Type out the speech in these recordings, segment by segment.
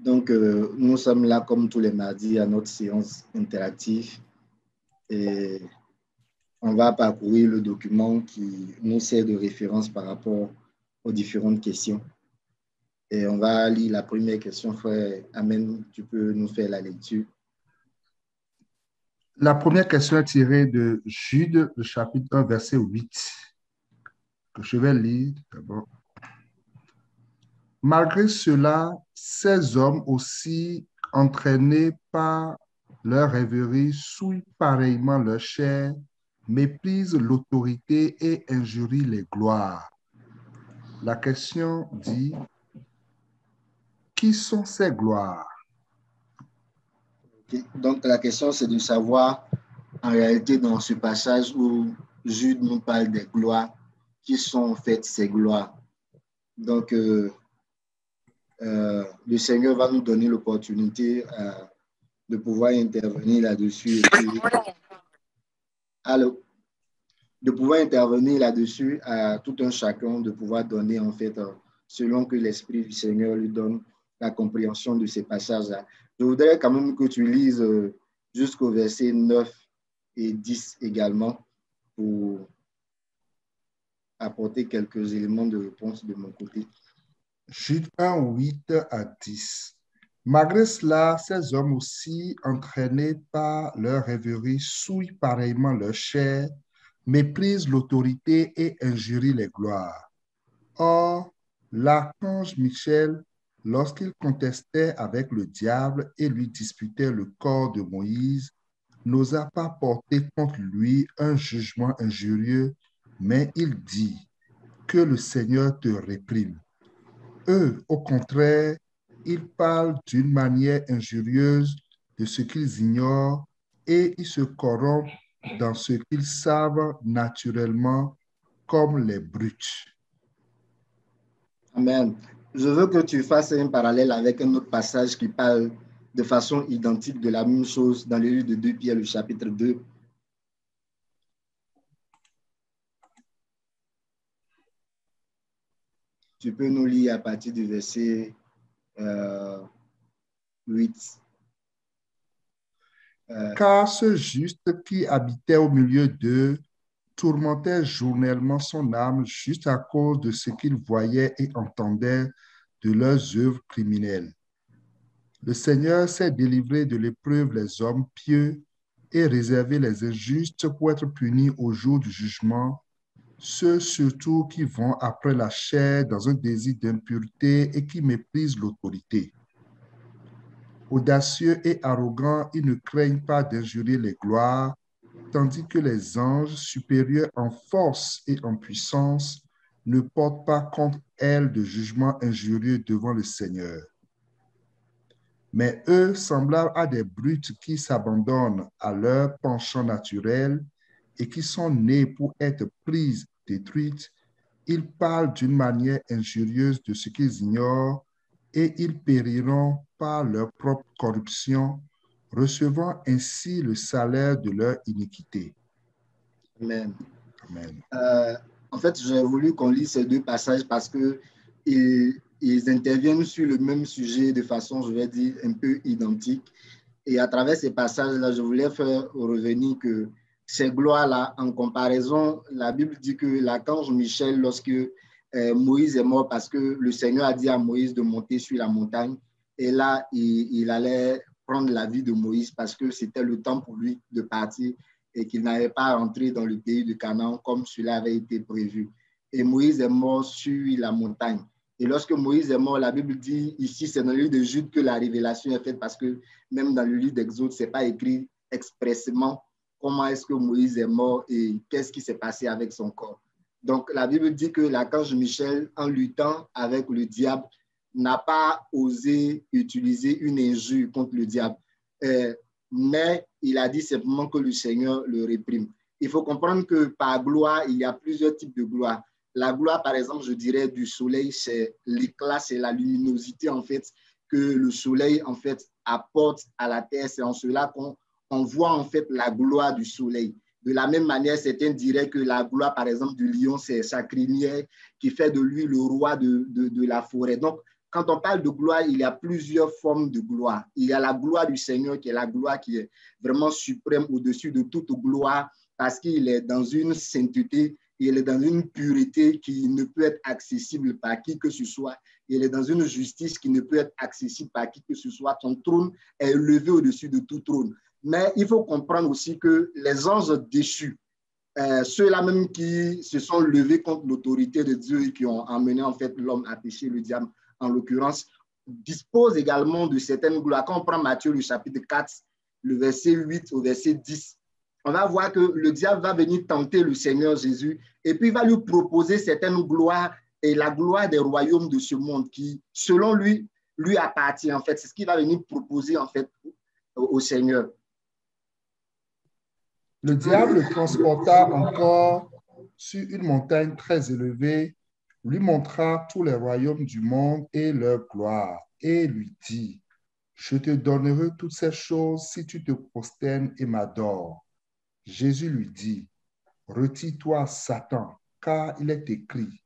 Donc, nous sommes là comme tous les mardis à notre séance interactive et on va parcourir le document qui nous sert de référence par rapport aux différentes questions. Et on va lire la première question. Frère Amen, tu peux nous faire la lecture. La première question est tirée de Jude, le chapitre 1, verset 8, que je vais lire d'abord. Malgré cela, ces hommes aussi entraînés par leur rêverie souillent pareillement leur chair, méprisent l'autorité et injurient les gloires. La question dit, qui sont ces gloires? Okay. Donc, la question, c'est de savoir, en réalité, dans ce passage où Jude nous parle des gloires, qui sont en fait ces gloires. Donc, le Seigneur va nous donner l'opportunité de pouvoir intervenir là-dessus. Allô? De pouvoir intervenir là-dessus à tout un chacun, de pouvoir donner en fait, selon que l'Esprit du Seigneur lui donne la compréhension de ces passages-là. Je voudrais quand même que tu lises jusqu'au verset 9 et 10 également pour apporter quelques éléments de réponse de mon côté. Jude 1, 8 à 10. Malgré cela, ces hommes aussi, entraînés par leur rêverie, souillent pareillement leur chair, méprisent l'autorité et injurient les gloires. Or, l'archange Michel, lorsqu'il contestait avec le diable et lui disputait le corps de Moïse, n'osa pas porter contre lui un jugement injurieux, mais il dit, que le Seigneur te réprime. Eux, au contraire, ils parlent d'une manière injurieuse de ce qu'ils ignorent et ils se corrompent dans ce qu'ils savent naturellement comme les brutes. Amen. Je veux que tu fasses un parallèle avec un autre passage qui parle de façon identique de la même chose dans le livre de 2 Pierre, le chapitre 2. Tu peux nous lire à partir du verset 8. Car ce juste qui habitait au milieu d'eux tourmentait journellement son âme juste à cause de ce qu'il voyait et entendait de leurs œuvres criminelles. Le Seigneur s'est délivré de l'épreuve les hommes pieux et réservé les injustes pour être punis au jour du jugement, ceux surtout qui vont après la chair dans un désir d'impureté et qui méprisent l'autorité. Audacieux et arrogants, ils ne craignent pas d'injurier les gloires, tandis que les anges supérieurs en force et en puissance ne portent pas contre elles de jugement injurieux devant le Seigneur. Mais eux, semblables à des brutes qui s'abandonnent à leur penchant naturel et qui sont nés pour être prises, détruites, ils parlent d'une manière injurieuse de ce qu'ils ignorent et ils périront par leur propre corruption, recevant ainsi le salaire de leur iniquité. Amen. Amen. En fait, j'ai voulu qu'on lise ces deux passages parce que ils interviennent sur le même sujet de façon, je vais dire, un peu identique. Et à travers ces passages-là, je voulais faire revenir que ces gloires-là, en comparaison, la Bible dit que l'archange Michel, lorsque Moïse est mort, parce que le Seigneur a dit à Moïse de monter sur la montagne, et là, il allait prendre la vie de Moïse parce que c'était le temps pour lui de partir et qu'il n'avait pas rentré dans le pays de Canaan comme cela avait été prévu. Et Moïse est mort sur la montagne. Et lorsque Moïse est mort, la Bible dit ici, c'est dans le livre de Jude que la révélation est faite parce que même dans le livre d'Exode, ce n'est pas écrit expressément comment est-ce que Moïse est mort et qu'est-ce qui s'est passé avec son corps. Donc, la Bible dit que l'archange Michel, en luttant avec le diable, n'a pas osé utiliser une injure contre le diable. Mais il a dit simplement que le Seigneur le réprime. Il faut comprendre que par gloire, il y a plusieurs types de gloire. La gloire, par exemple, je dirais, du soleil, c'est l'éclat, c'est la luminosité, en fait, que le soleil, en fait, apporte à la terre. C'est en cela qu'on voit, en fait, la gloire du soleil. De la même manière, certains diraient que la gloire, par exemple, du lion, c'est sa crinière qui fait de lui le roi de la forêt. Donc, quand on parle de gloire, il y a plusieurs formes de gloire. Il y a la gloire du Seigneur qui est la gloire qui est vraiment suprême au-dessus de toute gloire parce qu'il est dans une sainteté, il est dans une pureté qui ne peut être accessible par qui que ce soit. Il est dans une justice qui ne peut être accessible par qui que ce soit. Son trône est élevé au-dessus de tout trône. Mais il faut comprendre aussi que les anges déchus, ceux-là même qui se sont levés contre l'autorité de Dieu et qui ont amené en fait l'homme à pécher, le diable en l'occurrence, disposent également de certaines gloires. Quand on prend Matthieu le chapitre 4, le verset 8 au verset 10, on va voir que le diable va venir tenter le Seigneur Jésus et puis il va lui proposer certaines gloires et la gloire des royaumes de ce monde qui, selon lui, lui appartient en fait. C'est ce qu'il va venir proposer en fait au Seigneur. Le diable le transporta encore sur une montagne très élevée, lui montra tous les royaumes du monde et leur gloire, et lui dit, je te donnerai toutes ces choses si tu te prosternes et m'adores. Jésus lui dit, retire-toi, Satan, car il est écrit,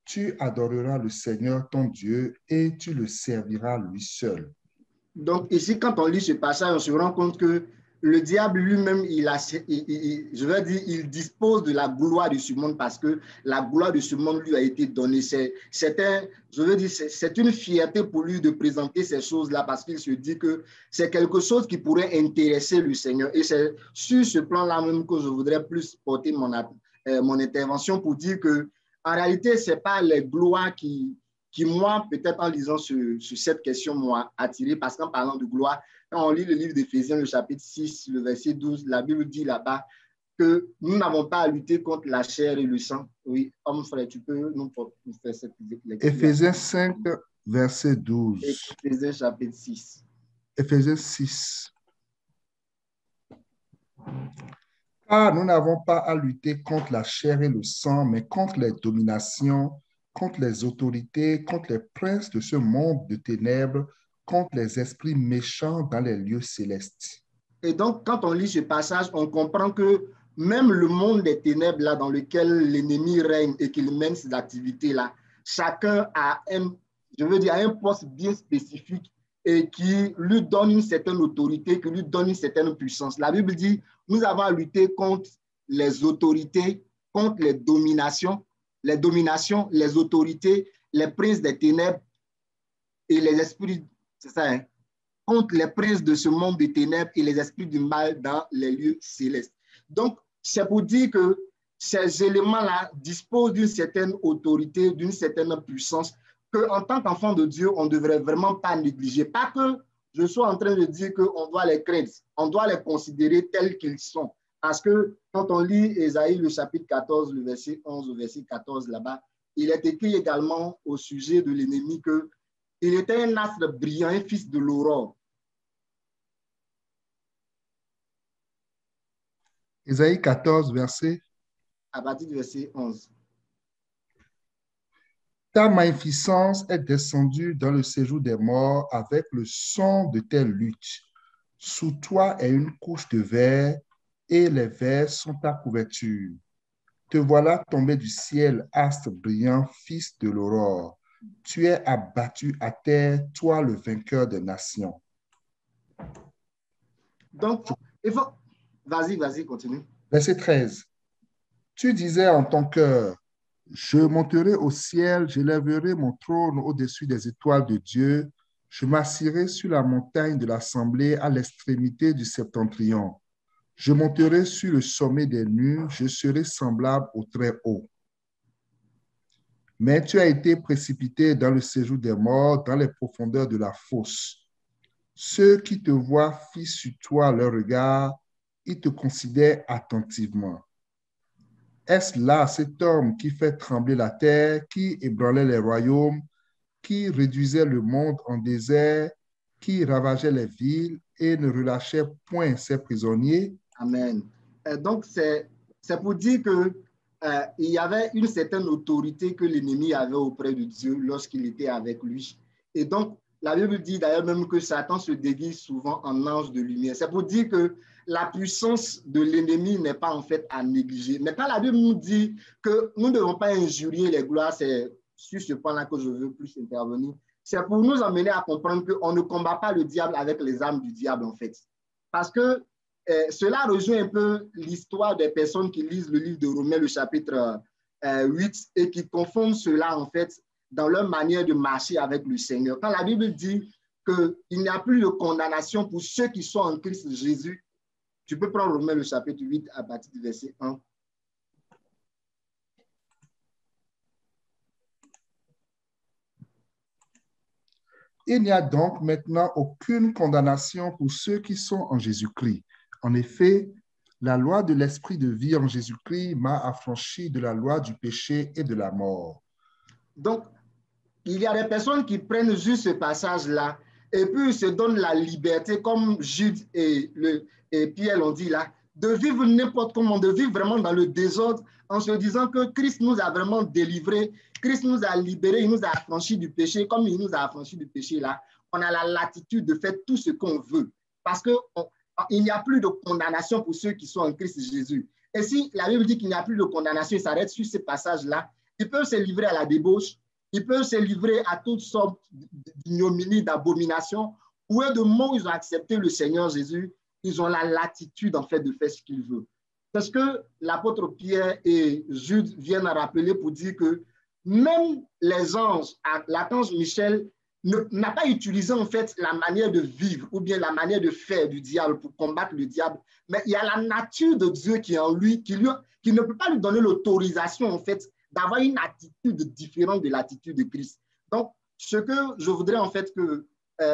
tu adoreras le Seigneur ton Dieu et tu le serviras lui seul. Donc ici, quand on lit ce passage, on se rend compte que le diable lui-même, il dispose de la gloire de ce monde parce que la gloire de ce monde lui a été donnée. C'est une fierté pour lui de présenter ces choses-là parce qu'il se dit que c'est quelque chose qui pourrait intéresser le Seigneur. Et c'est sur ce plan-là même que je voudrais plus porter mon intervention pour dire que en réalité, ce n'est pas les gloires qui moi, peut-être en lisant sur cette question, m'ont attiré parce qu'en parlant de gloire, quand on lit le livre d'Éphésiens, le chapitre 6, le verset 12, la Bible dit là-bas que nous n'avons pas à lutter contre la chair et le sang. Oui, homme frère, tu peux nous faire cette lecture. Éphésiens 5, verset 12. Éphésiens chapitre 6. Éphésiens 6. Car nous n'avons pas à lutter contre la chair et le sang, mais contre les dominations, contre les autorités, contre les princes de ce monde de ténèbres, contre les esprits méchants dans les lieux célestes. Et donc, quand on lit ce passage, on comprend que même le monde des ténèbres là, dans lequel l'ennemi règne et qu'il mène ses activités-là, chacun a un poste bien spécifique et qui lui donne une certaine autorité, qui lui donne une certaine puissance. La Bible dit, nous avons à lutter contre les autorités, contre les dominations, les autorités, les princes des ténèbres et les esprits, c'est ça, hein, contre les princes de ce monde des ténèbres et les esprits du mal dans les lieux célestes. Donc, c'est pour dire que ces éléments-là disposent d'une certaine autorité, d'une certaine puissance qu'en tant qu'enfant de Dieu, on ne devrait vraiment pas négliger. Pas que je sois en train de dire qu'on doit les craindre, on doit les considérer tels qu'ils sont. Parce que quand on lit Ésaïe, le chapitre 14, le verset 11 au verset 14 là-bas, il est écrit également au sujet de l'ennemi qu'il était un astre brillant, un fils de l'aurore. Ésaïe 14, verset. À partir du verset 11. Ta magnificence est descendue dans le séjour des morts avec le son de tes luttes. Sous toi est une couche de verre et les vers sont ta couverture. Te voilà tombé du ciel, astre brillant, fils de l'aurore. Tu es abattu à terre, toi le vainqueur des nations. Donc, vas-y, continue. Verset 13. Tu disais en ton cœur, je monterai au ciel, j'élèverai mon trône au-dessus des étoiles de Dieu, je m'assirai sur la montagne de l'assemblée à l'extrémité du septentrion. Je monterai sur le sommet des nues, je serai semblable au Très-Haut. Mais tu as été précipité dans le séjour des morts, dans les profondeurs de la fosse. Ceux qui te voient fixent sur toi leur regard, ils te considèrent attentivement. Est-ce là cet homme qui fait trembler la terre, qui ébranlait les royaumes, qui réduisait le monde en désert, qui ravageait les villes et ne relâchait point ses prisonniers? Amen. Donc, c'est pour dire que il y avait une certaine autorité que l'ennemi avait auprès de Dieu lorsqu'il était avec lui. Et donc, la Bible dit d'ailleurs même que Satan se déguise souvent en ange de lumière. C'est pour dire que la puissance de l'ennemi n'est pas en fait à négliger. Mais quand la Bible nous dit que nous ne devons pas injurier les gloires, c'est sur ce point-là que je veux plus intervenir. c'est pour nous amener à comprendre qu'on ne combat pas le diable avec les armes du diable, en fait. Parce que cela rejoint un peu l'histoire des personnes qui lisent le livre de Romains, le chapitre 8, et qui confondent cela, en fait, dans leur manière de marcher avec le Seigneur. Quand la Bible dit qu'il n'y a plus de condamnation pour ceux qui sont en Christ Jésus, tu peux prendre Romains, le chapitre 8, à partir du verset 1. Il n'y a donc maintenant aucune condamnation pour ceux qui sont en Jésus-Christ. En effet, la loi de l'esprit de vie en Jésus-Christ m'a affranchi de la loi du péché et de la mort. Donc, il y a des personnes qui prennent juste ce passage-là et puis se donnent la liberté, comme Jude et Pierre l'ont dit là, de vivre n'importe comment, de vivre vraiment dans le désordre en se disant que Christ nous a vraiment délivrés, Christ nous a libérés, il nous a affranchis du péché. Comme il nous a affranchis du péché là, on a la latitude de faire tout ce qu'on veut parce qu'il n'y a plus de condamnation pour ceux qui sont en Christ Jésus. Et si la Bible dit qu'il n'y a plus de condamnation, il s'arrête sur ce passage-là, ils peuvent se livrer à la débauche, ils peuvent se livrer à toutes sortes d'ignominies, d'abominations. Ou de moment où ils ont accepté le Seigneur Jésus, ils ont la latitude en fait de faire ce qu'ils veulent. C'est ce que l'apôtre Pierre et Jude viennent à rappeler pour dire que même les anges, l'archange Michel n'a pas utilisé en fait la manière de vivre ou bien la manière de faire du diable pour combattre le diable, mais il y a la nature de Dieu qui est en lui, qui ne peut pas lui donner l'autorisation en fait d'avoir une attitude différente de l'attitude de Christ. Donc, ce que je voudrais en fait que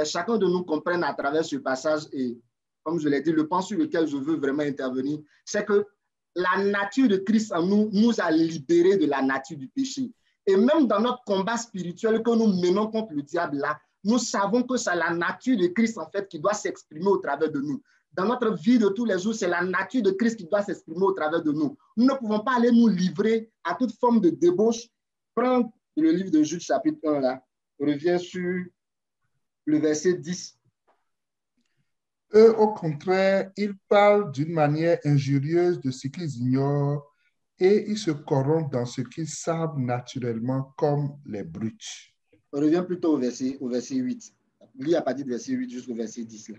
chacun de nous comprenne à travers ce passage, et comme je l'ai dit, le point sur lequel je veux vraiment intervenir, c'est que la nature de Christ en nous nous a libérés de la nature du péché. Et même dans notre combat spirituel que nous menons contre le diable là, nous savons que c'est la nature de Christ en fait qui doit s'exprimer au travers de nous. Dans notre vie de tous les jours, c'est la nature de Christ qui doit s'exprimer au travers de nous. Nous ne pouvons pas aller nous livrer à toute forme de débauche. Prends le livre de Jude chapitre 1 là, reviens sur le verset 10. Eux, au contraire, ils parlent d'une manière injurieuse de ce qu'ils ignorent et ils se corrompent dans ce qu'ils savent naturellement comme les brutes. On revient plutôt au verset 8. Lis à partir du verset 8 jusqu'au verset 10. Là.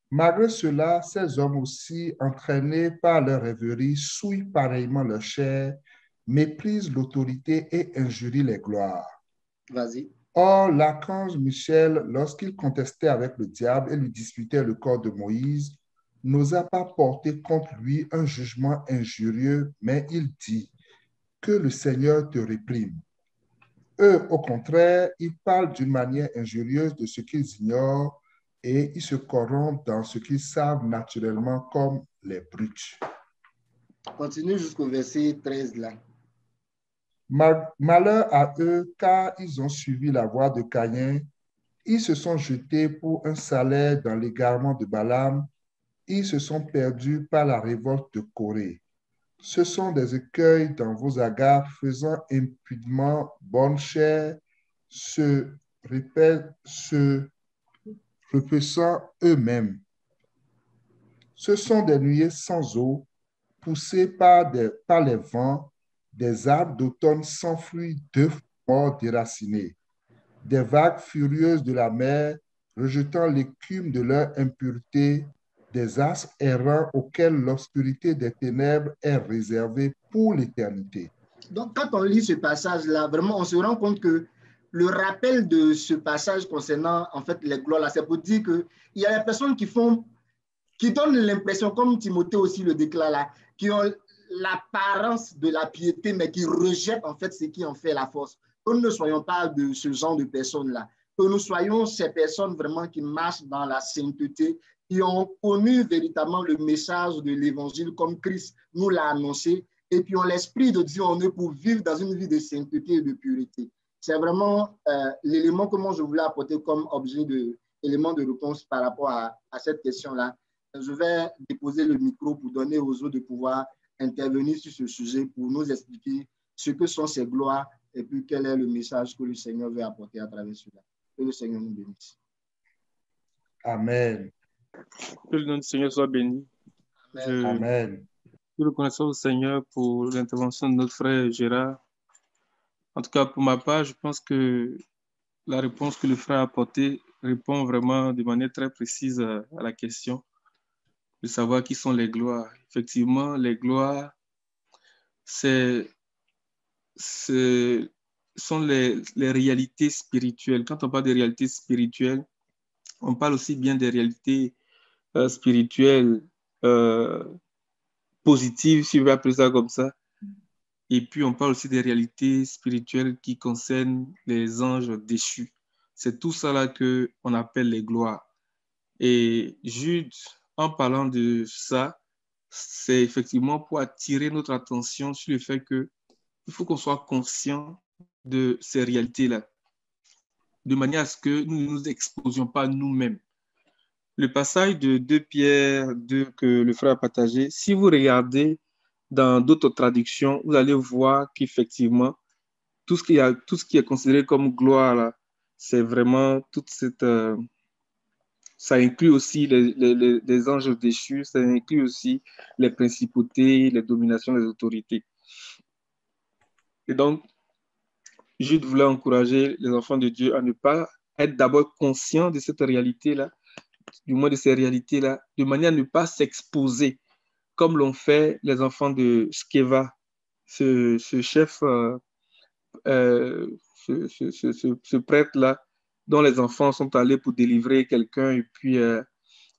Malgré cela, ces hommes aussi, entraînés par leur rêverie, souillent pareillement leur chair, méprisent l'autorité et injurient les gloires. Vas-y. Or, l'archange Michel, lorsqu'il contestait avec le diable et lui disputait le corps de Moïse, n'osa pas porter contre lui un jugement injurieux, mais il dit que le Seigneur te réprime. Eux, au contraire, ils parlent d'une manière injurieuse de ce qu'ils ignorent et ils se corrompent dans ce qu'ils savent naturellement comme les brutes. Continue jusqu'au verset 13 là. Malheur à eux, car ils ont suivi la voie de Caïn. Ils se sont jetés pour un salaire dans l'égarement de Balaam. Ils se sont perdus par la révolte de Corée. Ce sont des écueils dans vos agares, faisant impudemment bonne chair, se repoussant eux-mêmes. Ce sont des nuées sans eau, poussées par les vents, des arbres d'automne sans fruits, d'œufs morts déracinés, des vagues furieuses de la mer, rejetant l'écume de leur impureté, des astres errants auxquels l'obscurité des ténèbres est réservée pour l'éternité. Donc, quand on lit ce passage-là, vraiment, on se rend compte que le rappel de ce passage concernant, en fait, les gloires, là, c'est pour dire qu'il y a des personnes qui donnent l'impression, comme Timothée aussi le déclare là, qui ont l'apparence de la piété, mais qui rejettent, en fait, ce qui en fait la force. Que nous ne soyons pas de ce genre de personnes-là. Que nous soyons ces personnes vraiment qui marchent dans la sainteté, qui ont connu véritablement le message de l'Évangile comme Christ nous l'a annoncé, et qui ont l'Esprit de Dieu en eux pour vivre dans une vie de sainteté et de pureté. C'est vraiment l'élément que moi je voulais apporter comme objet d'élément de réponse par rapport à cette question-là. Je vais déposer le micro pour donner aux autres de pouvoir intervenir sur ce sujet pour nous expliquer ce que sont ces gloires et puis quel est le message que le Seigneur veut apporter à travers cela. Que le Seigneur nous bénisse. Amen. Que le nom du Seigneur soit béni. Amen. Je reconnaissance au Seigneur pour l'intervention de notre frère Gérard. En tout cas, pour ma part, je pense que la réponse que le frère a apportée répond vraiment de manière très précise à la question de savoir qui sont les gloires. Effectivement, les gloires, c'est sont les réalités spirituelles. Quand on parle de réalités spirituelles, on parle aussi bien des réalités spirituelles euh, positives, si je veux appeler ça comme ça. Et puis, on parle aussi des réalités spirituelles qui concernent les anges déchus. C'est tout ça là qu'on appelle les gloires. Et Jude, en parlant de ça, c'est effectivement pour attirer notre attention sur le fait qu'il faut qu'on soit conscient de ces réalités-là, de manière à ce que nous ne nous exposions pas nous-mêmes. Le passage de 2 Pierre 2 que le frère a partagé, si vous regardez dans d'autres traductions, vous allez voir qu'effectivement, tout ce qui est considéré comme gloire, là, c'est vraiment toute cette... ça inclut aussi les anges déchus, ça inclut aussi les principautés, les dominations, les autorités. Et donc, Jude voulait encourager les enfants de Dieu à ne pas être d'abord conscients de cette réalité-là, du moins de ces réalités-là, de manière à ne pas s'exposer, comme l'ont fait les enfants de Skeva, ce chef, ce prêtre-là, dont les enfants sont allés pour délivrer quelqu'un, et puis le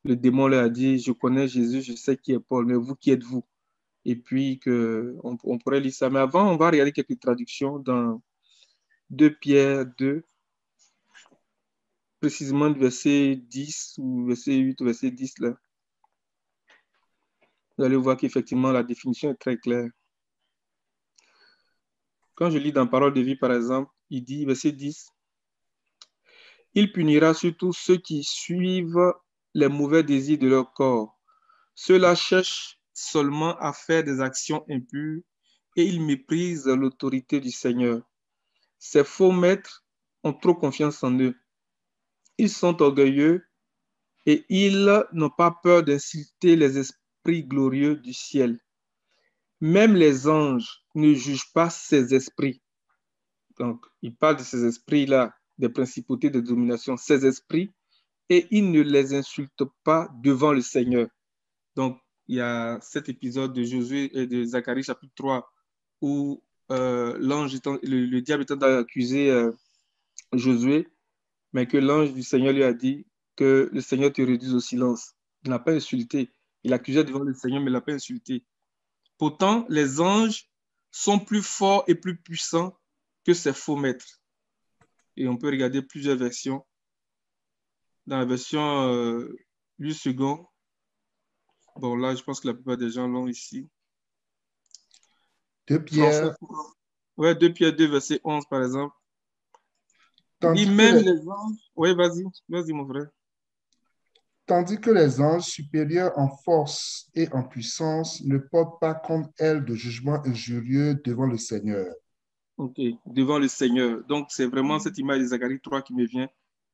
démon leur a dit, je connais Jésus, je sais qui est Paul, mais vous, qui êtes-vous? Et puis, on pourrait lire ça. Mais avant, on va regarder quelques traductions dans 2 Pierre 2, précisément du verset 10 ou verset 8 ou verset 10 là. Vous allez voir qu'effectivement, la définition est très claire. Quand je lis dans Parole de vie, par exemple, il dit, verset 10, « Il punira surtout ceux qui suivent les mauvais désirs de leur corps. Ceux-là cherchent seulement à faire des actions impures et ils méprisent l'autorité du Seigneur. Ces faux maîtres ont trop confiance en eux. Ils sont orgueilleux et ils n'ont pas peur d'insulter les esprits glorieux du ciel. Même les anges ne jugent pas ces esprits. » Donc, il parle de ces esprits-là, des principautés de domination, ces esprits, et ils ne les insultent pas devant le Seigneur. Donc, il y a cet épisode de Josué et de Zacharie, chapitre 3, où le diable est en train d'accuser Josué, mais que l'ange du Seigneur lui a dit que le Seigneur te réduise au silence. Il n'a pas insulté. Il accusait devant le Seigneur, mais il n'a pas insulté. Pourtant, les anges sont plus forts et plus puissants que ces faux maîtres. Et on peut regarder plusieurs versions. Dans la version 8 secondes, bon là, je pense que la plupart des gens l'ont ici. 2 Pierre, ouais, 2 Pierre 2, verset 11, par exemple. tandis Dit que même les, les anges. Oui, vas-y, mon frère. tandis que les anges supérieurs en force et en puissance ne portent pas contre elles de jugement injurieux devant le Seigneur. Ok, devant le Seigneur. Donc, c'est vraiment cette image de Zacharie 3 qui me vient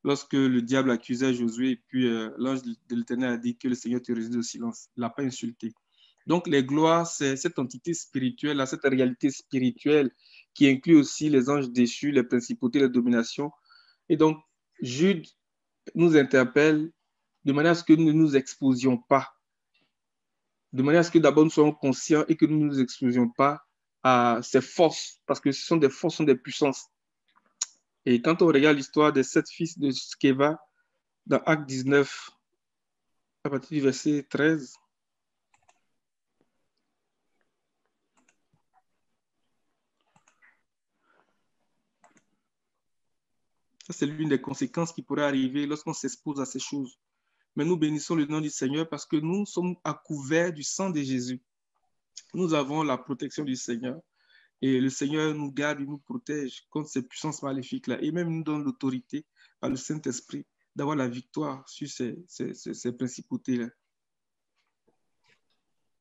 lorsque le diable accusait Josué et puis l'ange de l'Éternel a dit que le Seigneur te réduise au silence. Il ne l'a pas insulté. Donc, les gloires, c'est cette entité spirituelle, cette réalité spirituelle qui inclut aussi les anges déchus, les principautés, les dominations. Et donc, Jude nous interpelle de manière à ce que nous ne nous exposions pas, de manière à ce que d'abord nous soyons conscients et que nous ne nous exposions pas à ces forces, parce que ce sont des forces, ce sont des puissances. Et quand on regarde l'histoire des 7 fils de Skeva dans Acte 19, à partir du verset 13, ça c'est l'une des conséquences qui pourrait arriver lorsqu'on s'expose à ces choses. Mais nous bénissons le nom du Seigneur parce que nous sommes à couvert du sang de Jésus. Nous avons la protection du Seigneur. Et le Seigneur nous garde, il nous protège contre ces puissances maléfiques-là. Et même nous donne l'autorité par le Saint-Esprit d'avoir la victoire sur ces principautés-là.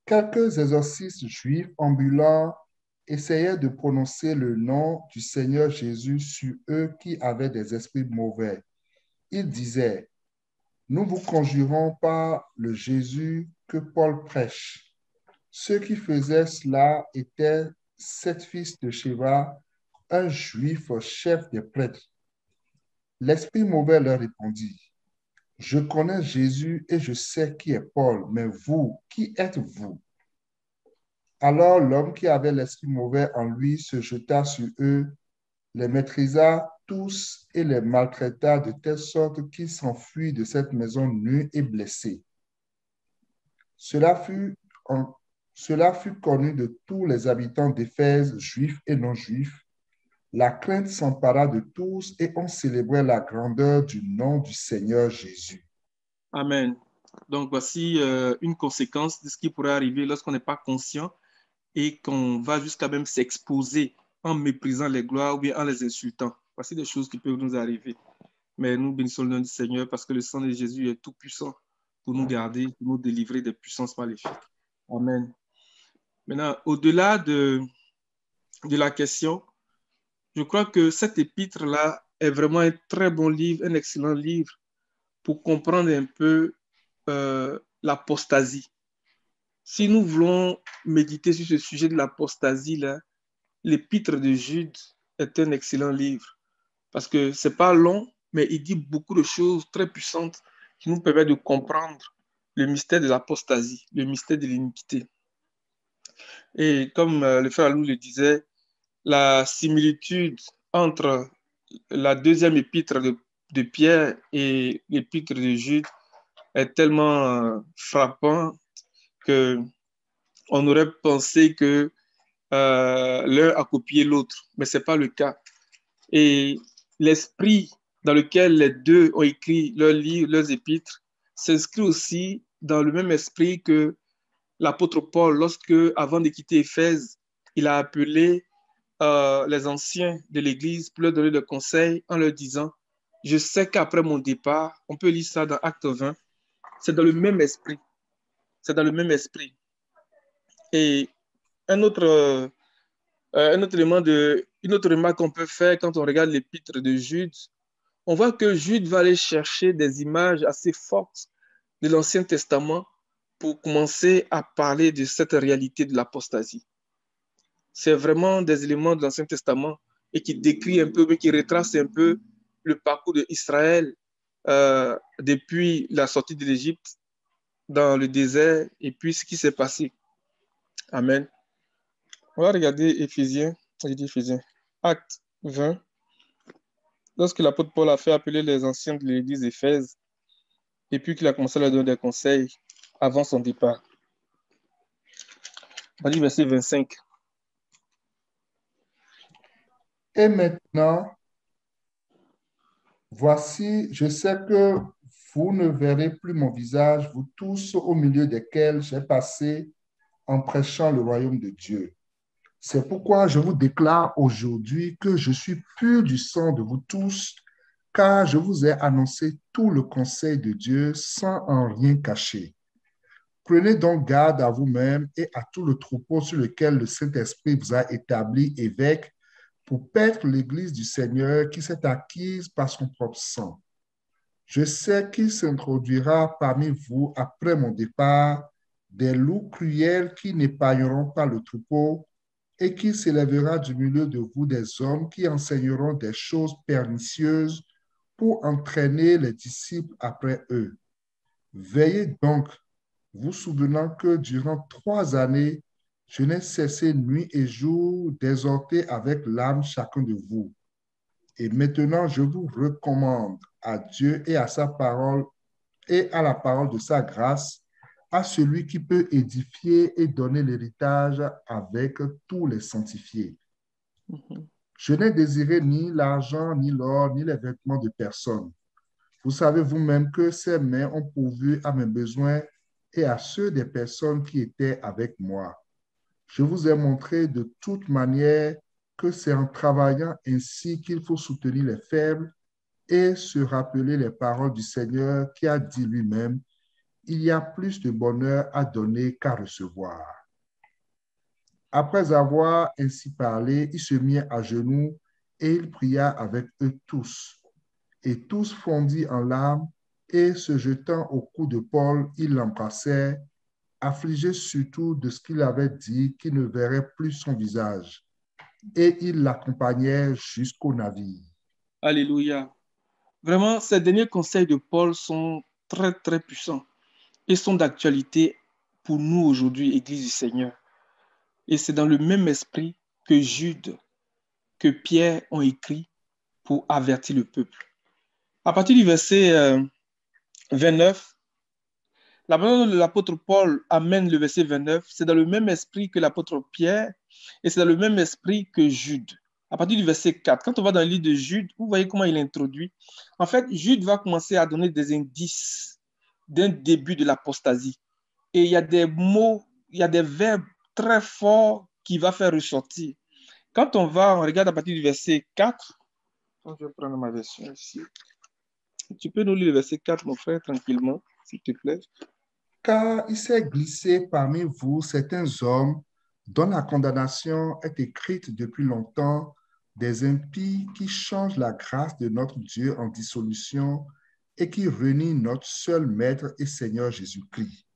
Quelques exorcistes juifs ambulants essayaient de prononcer le nom du Seigneur Jésus sur eux qui avaient des esprits mauvais. Ils disaient, nous vous conjurons par le Jésus que Paul prêche. Ceux qui faisaient cela étaient 7 fils de Sheva, un juif chef des prêtres. L'esprit mauvais leur répondit, je connais Jésus et je sais qui est Paul, mais vous, qui êtes-vous? Alors l'homme qui avait l'esprit mauvais en lui se jeta sur eux, les maîtrisa tous et les maltraita de telle sorte qu'ils s'enfuirent de cette maison nus et blessés. Cela fut, cela fut connu de tous les habitants d'Éphèse, juifs et non-juifs. La crainte s'empara de tous et on célébrait la grandeur du nom du Seigneur Jésus. Amen. Donc, voici une conséquence de ce qui pourrait arriver lorsqu'on n'est pas conscient et qu'on va jusqu'à même s'exposer en méprisant les gloires ou bien en les insultant. Voici des choses qui peuvent nous arriver. Mais nous bénissons le nom du Seigneur parce que le sang de Jésus est tout puissant pour nous garder, pour nous délivrer des puissances maléfiques. Amen. Maintenant, au-delà de la question, je crois que cet épître-là est vraiment un très bon livre, un excellent livre pour comprendre un peu l'apostasie. Si nous voulons méditer sur ce sujet de l'apostasie-là, l'épître de Jude est un excellent livre parce que ce n'est pas long, mais il dit beaucoup de choses très puissantes qui nous permettent de comprendre le mystère de l'apostasie, le mystère de l'iniquité. Et comme le frère Alou le disait, la similitude entre la deuxième épître de Pierre et l'épître de Jude est tellement frappant qu'on aurait pensé que l'un a copié l'autre, mais ce n'est pas le cas. Et l'esprit dans lequel les deux ont écrit leurs livres, leurs épîtres, s'inscrit aussi dans le même esprit que l'apôtre Paul, lorsque, avant de quitter Éphèse, il a appelé les anciens de l'Église pour leur donner des conseils en leur disant, je sais qu'après mon départ, on peut lire ça dans Acte 20, c'est dans le même esprit. C'est dans le même esprit. Et un autre élément une autre remarque qu'on peut faire quand on regarde l'épître de Jude, on voit que Jude va aller chercher des images assez fortes de l'Ancien Testament pour commencer à parler de cette réalité de l'apostasie. C'est vraiment des éléments de l'Ancien Testament et qui décrit un peu, mais qui retrace un peu le parcours d'Israël depuis la sortie de l'Égypte dans le désert et puis ce qui s'est passé. Amen. On va regarder Éphésiens, Acte 20. Lorsque l'apôtre Paul a fait appeler les anciens de l'église d'Éphèse et puis qu'il a commencé à leur donner des conseils avant son départ. On dit verset 25. Et maintenant, voici, je sais que vous ne verrez plus mon visage, vous tous au milieu desquels j'ai passé en prêchant le royaume de Dieu. C'est pourquoi je vous déclare aujourd'hui que je suis pur du sang de vous tous, car je vous ai annoncé tout le conseil de Dieu sans en rien cacher. Prenez donc garde à vous-même et à tout le troupeau sur lequel le Saint-Esprit vous a établi évêque pour paître l'Église du Seigneur qui s'est acquise par son propre sang. Je sais qu'il s'introduira parmi vous après mon départ des loups cruels qui n'épargneront pas le troupeau et qu'il s'élèvera du milieu de vous des hommes qui enseigneront des choses pernicieuses pour entraîner les disciples après eux. Veillez donc, vous souvenant que durant 3 années, je n'ai cessé nuit et jour d'exhorter avec l'âme chacun de vous. Et maintenant, je vous recommande à Dieu et à sa parole et à la parole de sa grâce, à celui qui peut édifier et donner l'héritage avec tous les sanctifiés. Je n'ai désiré ni l'argent, ni l'or, ni les vêtements de personne. Vous savez vous-même que ces mains ont pourvu à mes besoins et à ceux des personnes qui étaient avec moi. Je vous ai montré de toute manière que c'est en travaillant ainsi qu'il faut soutenir les faibles et se rappeler les paroles du Seigneur qui a dit lui-même, il y a plus de bonheur à donner qu'à recevoir. Après avoir ainsi parlé, il se mit à genoux et il pria avec eux tous. Et tous fondit en larmes et se jetant au cou de Paul, ils l'embrassèrent, affligés surtout de ce qu'il avait dit, qu'il ne verrait plus son visage. Et ils l'accompagnèrent jusqu'au navire. Alléluia. Vraiment, ces derniers conseils de Paul sont très, très puissants et sont d'actualité pour nous aujourd'hui, Église du Seigneur. Et c'est dans le même esprit que Jude, que Pierre ont écrit pour avertir le peuple. À partir du verset 29, la manière dont l'apôtre Paul amène le verset 29, c'est dans le même esprit que l'apôtre Pierre et c'est dans le même esprit que Jude. À partir du verset 4, quand on va dans le livre de Jude, vous voyez comment il introduit. En fait, Jude va commencer à donner des indices d'un début de l'apostasie. Et il y a des mots, il y a des verbes très forts qui va faire ressortir. Quand on regarde à partir du verset 4, je vais prendre ma version ici. Tu peux nous lire le verset 4, mon frère, tranquillement, s'il te plaît. Car il s'est glissé parmi vous certains hommes dont la condamnation est écrite depuis longtemps, des impies qui changent la grâce de notre Dieu en dissolution et qui renient notre seul Maître et Seigneur Jésus-Christ.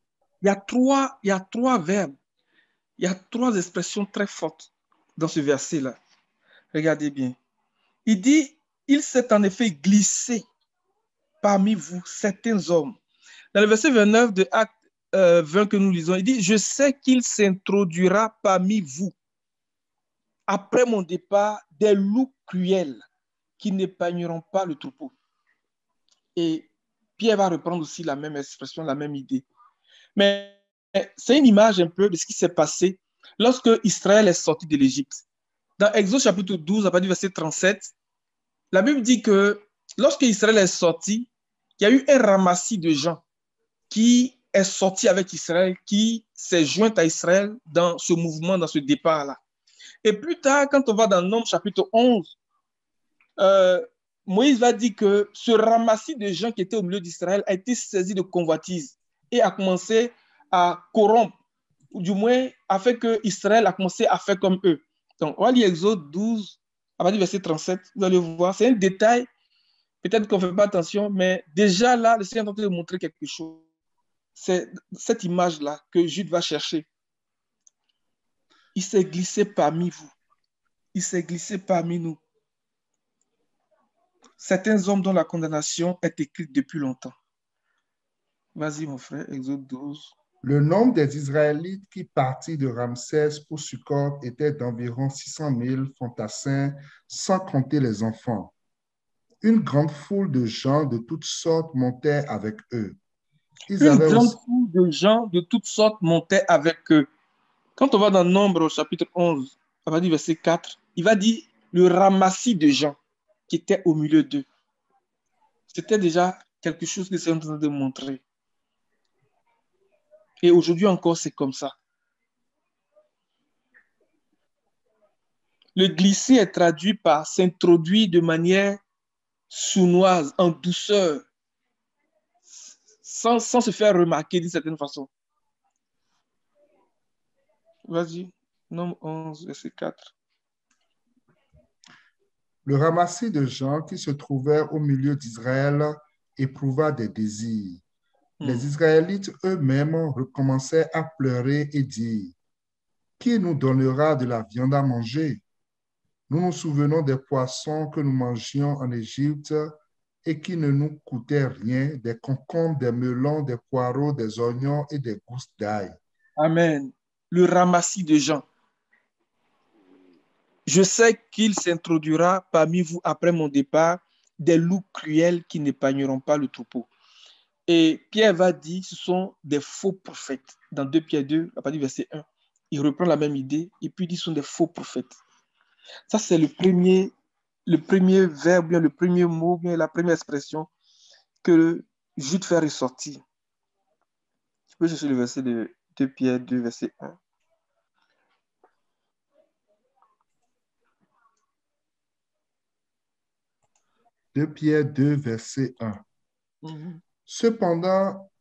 Il y a trois verbes, il y a trois expressions très fortes dans ce verset-là. Regardez bien. Il dit, il s'est en effet glissé parmi vous certains hommes. Dans le verset 29 de Acte 20 que nous lisons, il dit, je sais qu'il s'introduira parmi vous, après mon départ, des loups cruels qui n'épargneront pas le troupeau. Et Pierre va reprendre aussi la même expression, la même idée. Mais c'est une image un peu de ce qui s'est passé lorsque Israël est sorti de l'Égypte. Dans Exode chapitre 12, à partir du verset 37, la Bible dit que lorsque Israël est sorti, il y a eu un ramassis de gens qui est sorti avec Israël, qui s'est joint à Israël dans ce mouvement, dans ce départ-là. Et plus tard, quand on va dans Nombres chapitre 11, Moïse va dire que ce ramassis de gens qui étaient au milieu d'Israël a été saisi de convoitise et a commencé à corrompre, ou du moins a fait que Israël a commencé à faire comme eux. Donc, on va lire Exode 12, à partir du verset 37, vous allez voir, c'est un détail, peut-être qu'on ne fait pas attention, mais déjà là, le Seigneur est en train de montrer quelque chose. C'est cette image-là que Jude va chercher. Il s'est glissé parmi vous. Il s'est glissé parmi nous. Certains hommes dont la condamnation est écrite depuis longtemps. Vas-y, mon frère, Exode 12. Le nombre des Israélites qui partirent de Ramsès pour Sukkot était d'environ 600 000 fantassins, sans compter les enfants. Une grande foule de gens de toutes sortes montait avec eux. Une grande foule de gens de toutes sortes montait avec eux. Quand on va dans Nombre au chapitre 11, on va dire verset 4, il va dire le ramassis de gens qui étaient au milieu d'eux. C'était déjà quelque chose que c'est en train de montrer. Et aujourd'hui encore, c'est comme ça. Le glisser est traduit par s'introduire de manière sournoise, en douceur, sans se faire remarquer d'une certaine façon. Vas-y, Nombre 11, verset 4. Le ramassis de gens qui se trouvaient au milieu d'Israël éprouva des désirs. Les Israélites eux-mêmes recommençaient à pleurer et dire, « Qui nous donnera de la viande à manger? Nous nous souvenons des poissons que nous mangions en Égypte et qui ne nous coûtaient rien, des concombres, des melons, des poireaux, des oignons et des gousses d'ail. » Amen. Le ramassis de gens. Je sais qu'il s'introduira parmi vous après mon départ des loups cruels qui n'épargneront pas le troupeau. Et Pierre va dire, ce sont des faux prophètes. Dans 2 Pierre 2, à partir du verset 1, il reprend la même idée et puis il dit, ce sont des faux prophètes. Ça, c'est le premier verbe, bien le premier mot, bien la première expression que Jude fait ressortir. Tu peux chercher le verset de 2 Pierre 2, verset 1. De Pierre 2, verset 1. Cependant,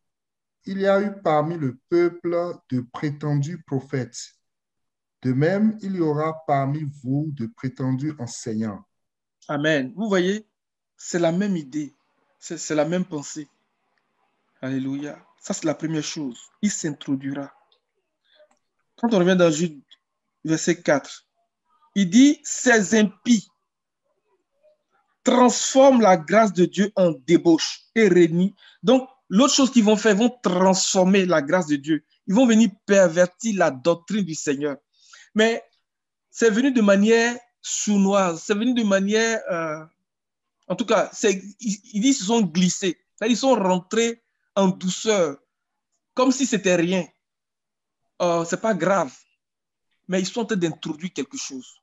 il y a eu parmi le peuple de prétendus prophètes. De même, il y aura parmi vous de prétendus enseignants. Amen. Vous voyez, c'est la même idée, c'est la même pensée. Alléluia. Ça, c'est la première chose. Il s'introduira. Quand on revient dans Jude, verset 4, il dit, ces impies. transforment la grâce de Dieu en débauche et renie. Donc, l'autre chose qu'ils vont faire, ils vont transformer la grâce de Dieu. Ils vont venir pervertir la doctrine du Seigneur. Mais c'est venu de manière sournoise, c'est venu de manière... en tout cas, ils disent qu'ils sont glissés. Ils sont rentrés en douceur, comme si c'était rien. C'est pas grave. Mais ils sont en train d'introduire quelque chose.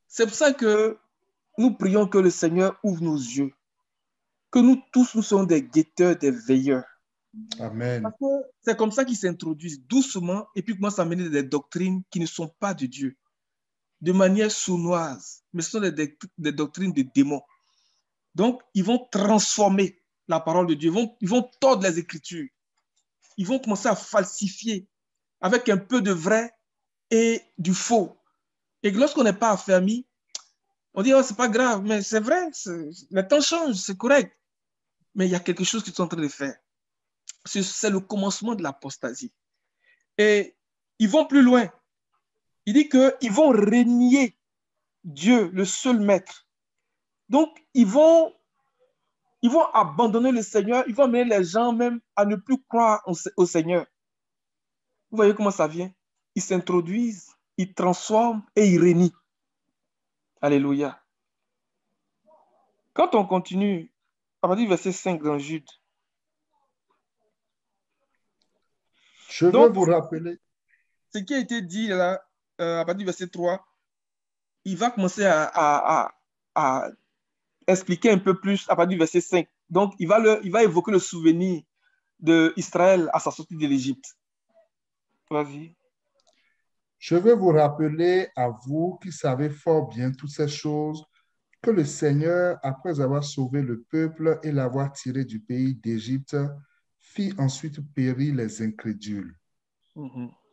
C'est pour ça que nous prions que le Seigneur ouvre nos yeux. Que nous tous, nous sommes des guetteurs, des veilleurs. Amen. Parce que c'est comme ça qu'ils s'introduisent doucement et puis commencent à mener des doctrines qui ne sont pas de Dieu, de manière sournoise, mais ce sont des doctrines de démons. Donc, ils vont transformer la parole de Dieu, ils vont tordre les Écritures, ils vont commencer à falsifier avec un peu de vrai et du faux. Et lorsqu'on n'est pas affermi, on dit, oh, c'est pas grave, mais c'est vrai, le temps change, c'est correct. Mais il y a quelque chose qu'ils sont en train de faire. C'est le commencement de l'apostasie. Et ils vont plus loin. Il dit qu'ils vont renier Dieu, le seul maître. Donc, ils vont abandonner le Seigneur, ils vont amener les gens même à ne plus croire au Seigneur. Vous voyez comment ça vient? Ils s'introduisent, ils transforment et ils renient. Alléluia. Quand on continue, à partir du verset 5 dans Jude. Je veux vous rappeler. Ce qui a été dit là, à partir du verset 3, il va commencer à expliquer un peu plus à partir du verset 5. Donc, il va évoquer le souvenir d'Israël à sa sortie de l'Égypte. Vas-y. Je veux vous rappeler à vous qui savez fort bien toutes ces choses, que le Seigneur, après avoir sauvé le peuple et l'avoir tiré du pays d'Égypte, fit ensuite périr les incrédules,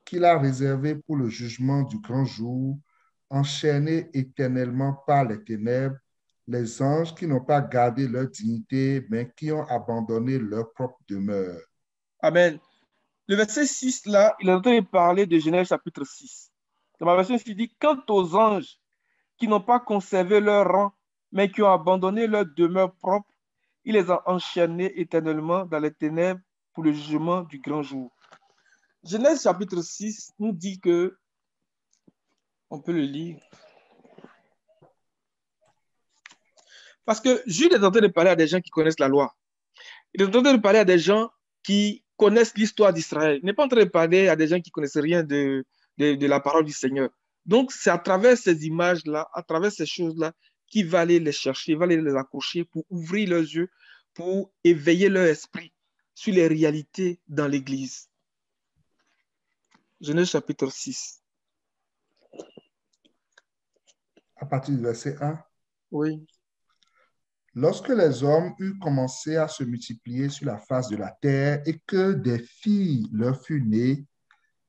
qu'il a réservés pour le jugement du grand jour, enchaînés éternellement par les ténèbres, les anges qui n'ont pas gardé leur dignité, mais qui ont abandonné leur propre demeure. Amen. Le verset 6, là, il est en train de parler de Genèse chapitre 6. Dans ma version, il dit, quant aux anges qui n'ont pas conservé leur rang, mais qui ont abandonné leur demeure propre, il les a enchaînés éternellement dans les ténèbres pour le jugement du grand jour. Genèse chapitre 6 nous dit que, on peut le lire, parce que Jude est en train de parler à des gens qui connaissent la loi. Il est en train de parler à des gens qui connaissent l'histoire d'Israël. Il n'est pas en train de parler à des gens qui ne connaissent rien de la parole du Seigneur. Donc, c'est à travers ces images-là, à travers ces choses-là, qu'il va aller les chercher, il va aller les accrocher pour ouvrir leurs yeux, pour éveiller leur esprit sur les réalités dans l'Église. Genèse chapitre 6. À partir du verset 1. Oui. Lorsque les hommes eurent commencé à se multiplier sur la face de la terre et que des filles leur furent nées,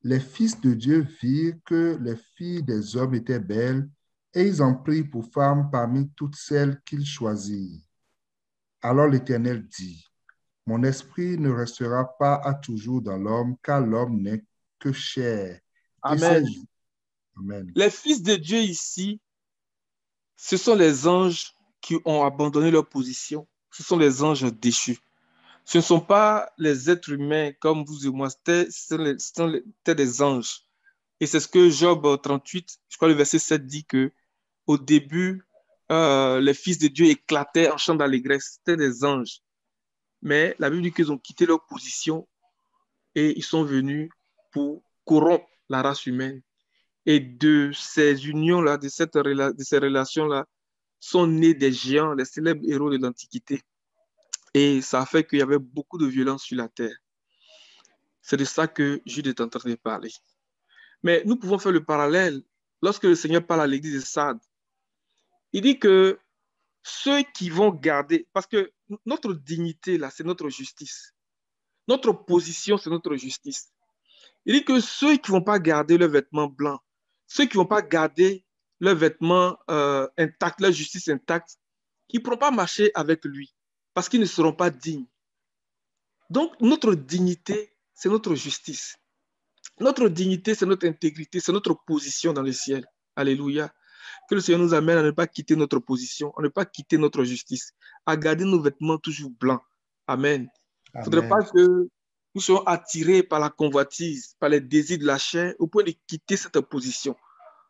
les fils de Dieu virent que les filles des hommes étaient belles et ils en prirent pour femmes parmi toutes celles qu'ils choisirent. Alors l'Éternel dit, « Mon esprit ne restera pas à toujours dans l'homme, car l'homme n'est que chair. » Amen. Amen. Les fils de Dieu ici, ce sont les anges qui ont abandonné leur position. Ce sont les anges déchus. Ce ne sont pas les êtres humains comme vous et moi, c'était des anges. Et c'est ce que Job 38, je crois le verset 7 dit que au début, les fils de Dieu éclataient en chant d'allégresse. C'était des anges. Mais la Bible dit qu'ils ont quitté leur position et ils sont venus pour corrompre la race humaine. Et de ces unions-là, de ces relations-là, sont nés des géants, les célèbres héros de l'Antiquité. Et ça a fait qu'il y avait beaucoup de violence sur la terre. C'est de ça que Jude est en train de parler. Mais nous pouvons faire le parallèle. Lorsque le Seigneur parle à l'église de Sardes, il dit que ceux qui vont garder, parce que notre dignité, là, c'est notre justice. Notre position, c'est notre justice. Il dit que ceux qui ne vont pas garder leurs vêtements blancs, ceux qui ne vont pas garder leurs vêtements intacts, leur justice intacte, ils ne pourront pas marcher avec lui parce qu'ils ne seront pas dignes. Donc, notre dignité, c'est notre justice. Notre dignité, c'est notre intégrité, c'est notre position dans le ciel. Alléluia. Que le Seigneur nous amène à ne pas quitter notre position, à ne pas quitter notre justice, à garder nos vêtements toujours blancs. Amen. Il ne faudrait pas que nous soyons attirés par la convoitise, par les désirs de la chair, au point de quitter cette position.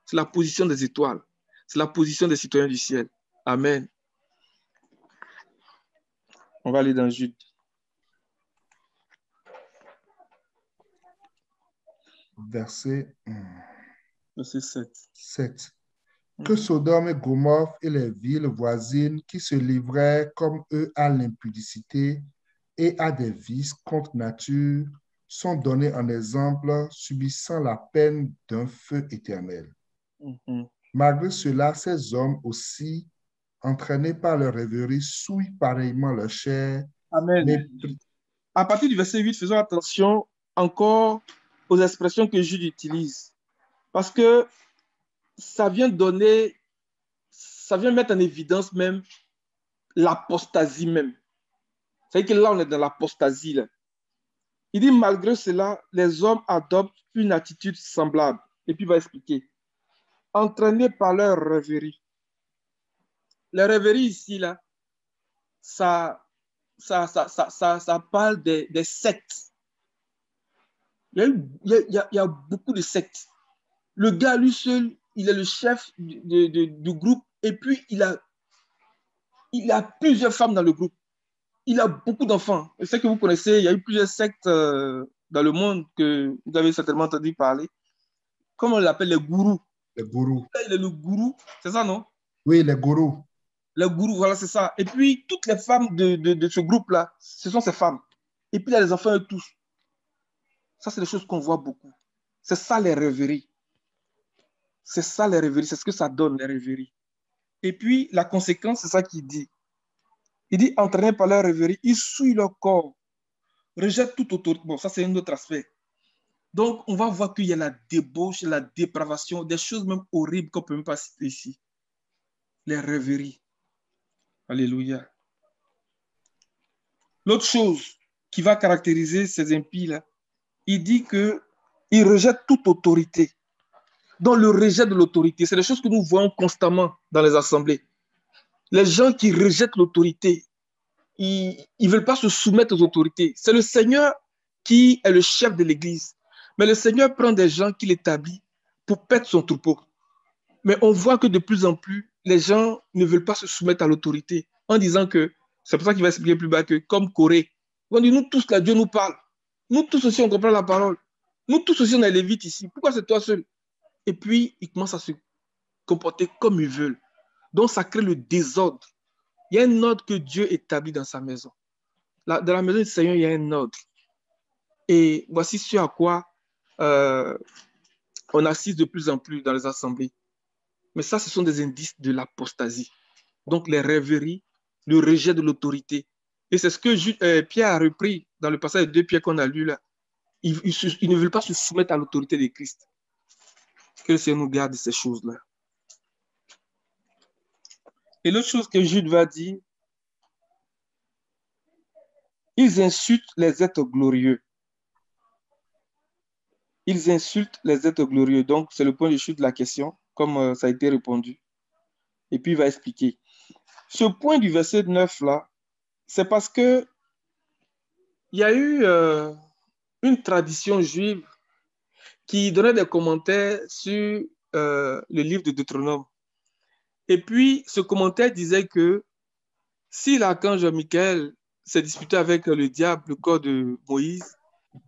C'est la position des étoiles. C'est la position des citoyens du ciel. Amen. On va aller dans Jude. Verset 7. Que Sodome et Gomorrhe et les villes voisines qui se livraient comme eux à l'impudicité et à des vices contre nature sont donnés en exemple, subissant la peine d'un feu éternel. Malgré cela, ces hommes aussi, entraînés par leur rêverie, souillent pareillement leur chair. Amen. À partir du verset 8, faisons attention encore aux expressions que Jude utilise. Parce que ça vient mettre en évidence même l'apostasie même. C'est-à-dire que là, on est dans l'apostasie. Là. Il dit, malgré cela, les hommes adoptent une attitude semblable. Et puis, il va expliquer. Entraînés par leur rêverie. La rêverie ici, là, ça parle des sectes. Il y a beaucoup de sectes. Le gars, lui seul, il est le chef du groupe et puis il a plusieurs femmes dans le groupe. Il a beaucoup d'enfants. Je sais que vous connaissez, il y a eu plusieurs sectes dans le monde que vous avez certainement entendu parler. Comment on l'appelle? Les gourous. Les gourous. Il est le gourou, c'est ça, non? Oui, les gourous. Les gourous, voilà, c'est ça. Et puis, toutes les femmes de ce groupe-là, ce sont ces femmes. Et puis, il y a les enfants et tous. Ça, c'est des choses qu'on voit beaucoup. C'est ça, les rêveries. C'est ça, les rêveries. C'est ce que ça donne, les rêveries. Et puis, la conséquence, c'est ça qu'il dit. Il dit, entraînés par leur rêverie, ils souillent leur corps, rejettent toute autorité. Bon, ça, c'est un autre aspect. Donc, on va voir qu'il y a la débauche, la dépravation, des choses même horribles qu'on ne peut même pas citer ici. Les rêveries. Alléluia. L'autre chose qui va caractériser ces impies-là, il dit qu'ils rejettent toute autorité. Donc, le rejet de l'autorité, c'est des choses que nous voyons constamment dans les assemblées. Les gens qui rejettent l'autorité, ils ne veulent pas se soumettre aux autorités. C'est le Seigneur qui est le chef de l'Église. Mais le Seigneur prend des gens qu'il établit pour perdre son troupeau. Mais on voit que de plus en plus, les gens ne veulent pas se soumettre à l'autorité en disant que, c'est pour ça qu'il va expliquer plus bas que, comme Corée, on dit, nous tous, là, Dieu nous parle. Nous tous aussi, on comprend la parole. Nous tous aussi, on est lévites ici. Pourquoi c'est toi seul? Et puis, ils commencent à se comporter comme ils veulent. Donc, ça crée le désordre. Il y a un ordre que Dieu établit dans sa maison. Dans la maison du Seigneur, il y a un ordre. Et voici ce à quoi on assiste de plus en plus dans les assemblées. Mais ça, ce sont des indices de l'apostasie. Donc, les rêveries, le rejet de l'autorité. Et c'est ce que Pierre a repris dans le passage de 2 Pierre qu'on a lu là. Ils ne veulent pas se soumettre à l'autorité de Christ. Que le Seigneur nous garde de ces choses-là. Et l'autre chose que Jude va dire, ils insultent les êtres glorieux. Ils insultent les êtres glorieux. Donc, c'est le point de chute de la question, comme ça a été répondu. Et puis, il va expliquer. Ce point du verset 9, là, c'est parce que il y a eu une tradition juive qui donnait des commentaires sur le livre de Deutéronome. Et puis, ce commentaire disait que si l'archange Michael s'est disputé avec le diable, le corps de Moïse,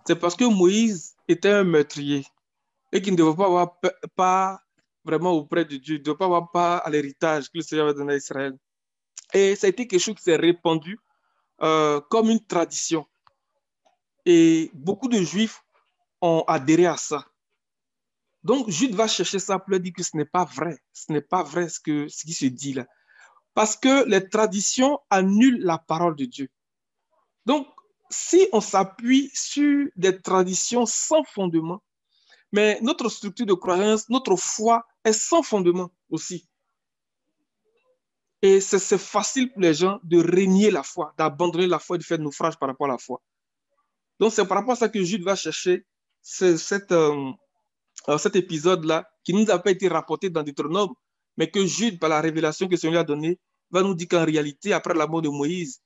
c'est parce que Moïse était un meurtrier et qu'il ne devait pas avoir part vraiment auprès de Dieu, il ne devait pas avoir part à l'héritage que le Seigneur avait donné à Israël. Et ça a été quelque chose qui s'est répandu comme une tradition. Et beaucoup de Juifs ont adhéré à ça. Donc, Jude va chercher ça pour lui dire que ce n'est pas vrai. Ce n'est pas vrai ce qui se dit là. Parce que les traditions annulent la parole de Dieu. Donc, si on s'appuie sur des traditions sans fondement, mais notre structure de croyance, notre foi est sans fondement aussi. Et c'est facile pour les gens de renier la foi, d'abandonner la foi et de faire naufrage par rapport à la foi. Donc, c'est par rapport à ça que Jude va chercher cet épisode-là qui ne nous a pas été rapporté dans Deutéronome, mais que Jude, par la révélation que le Seigneur lui a donnée, va nous dire qu'en réalité, après la mort de Moïse,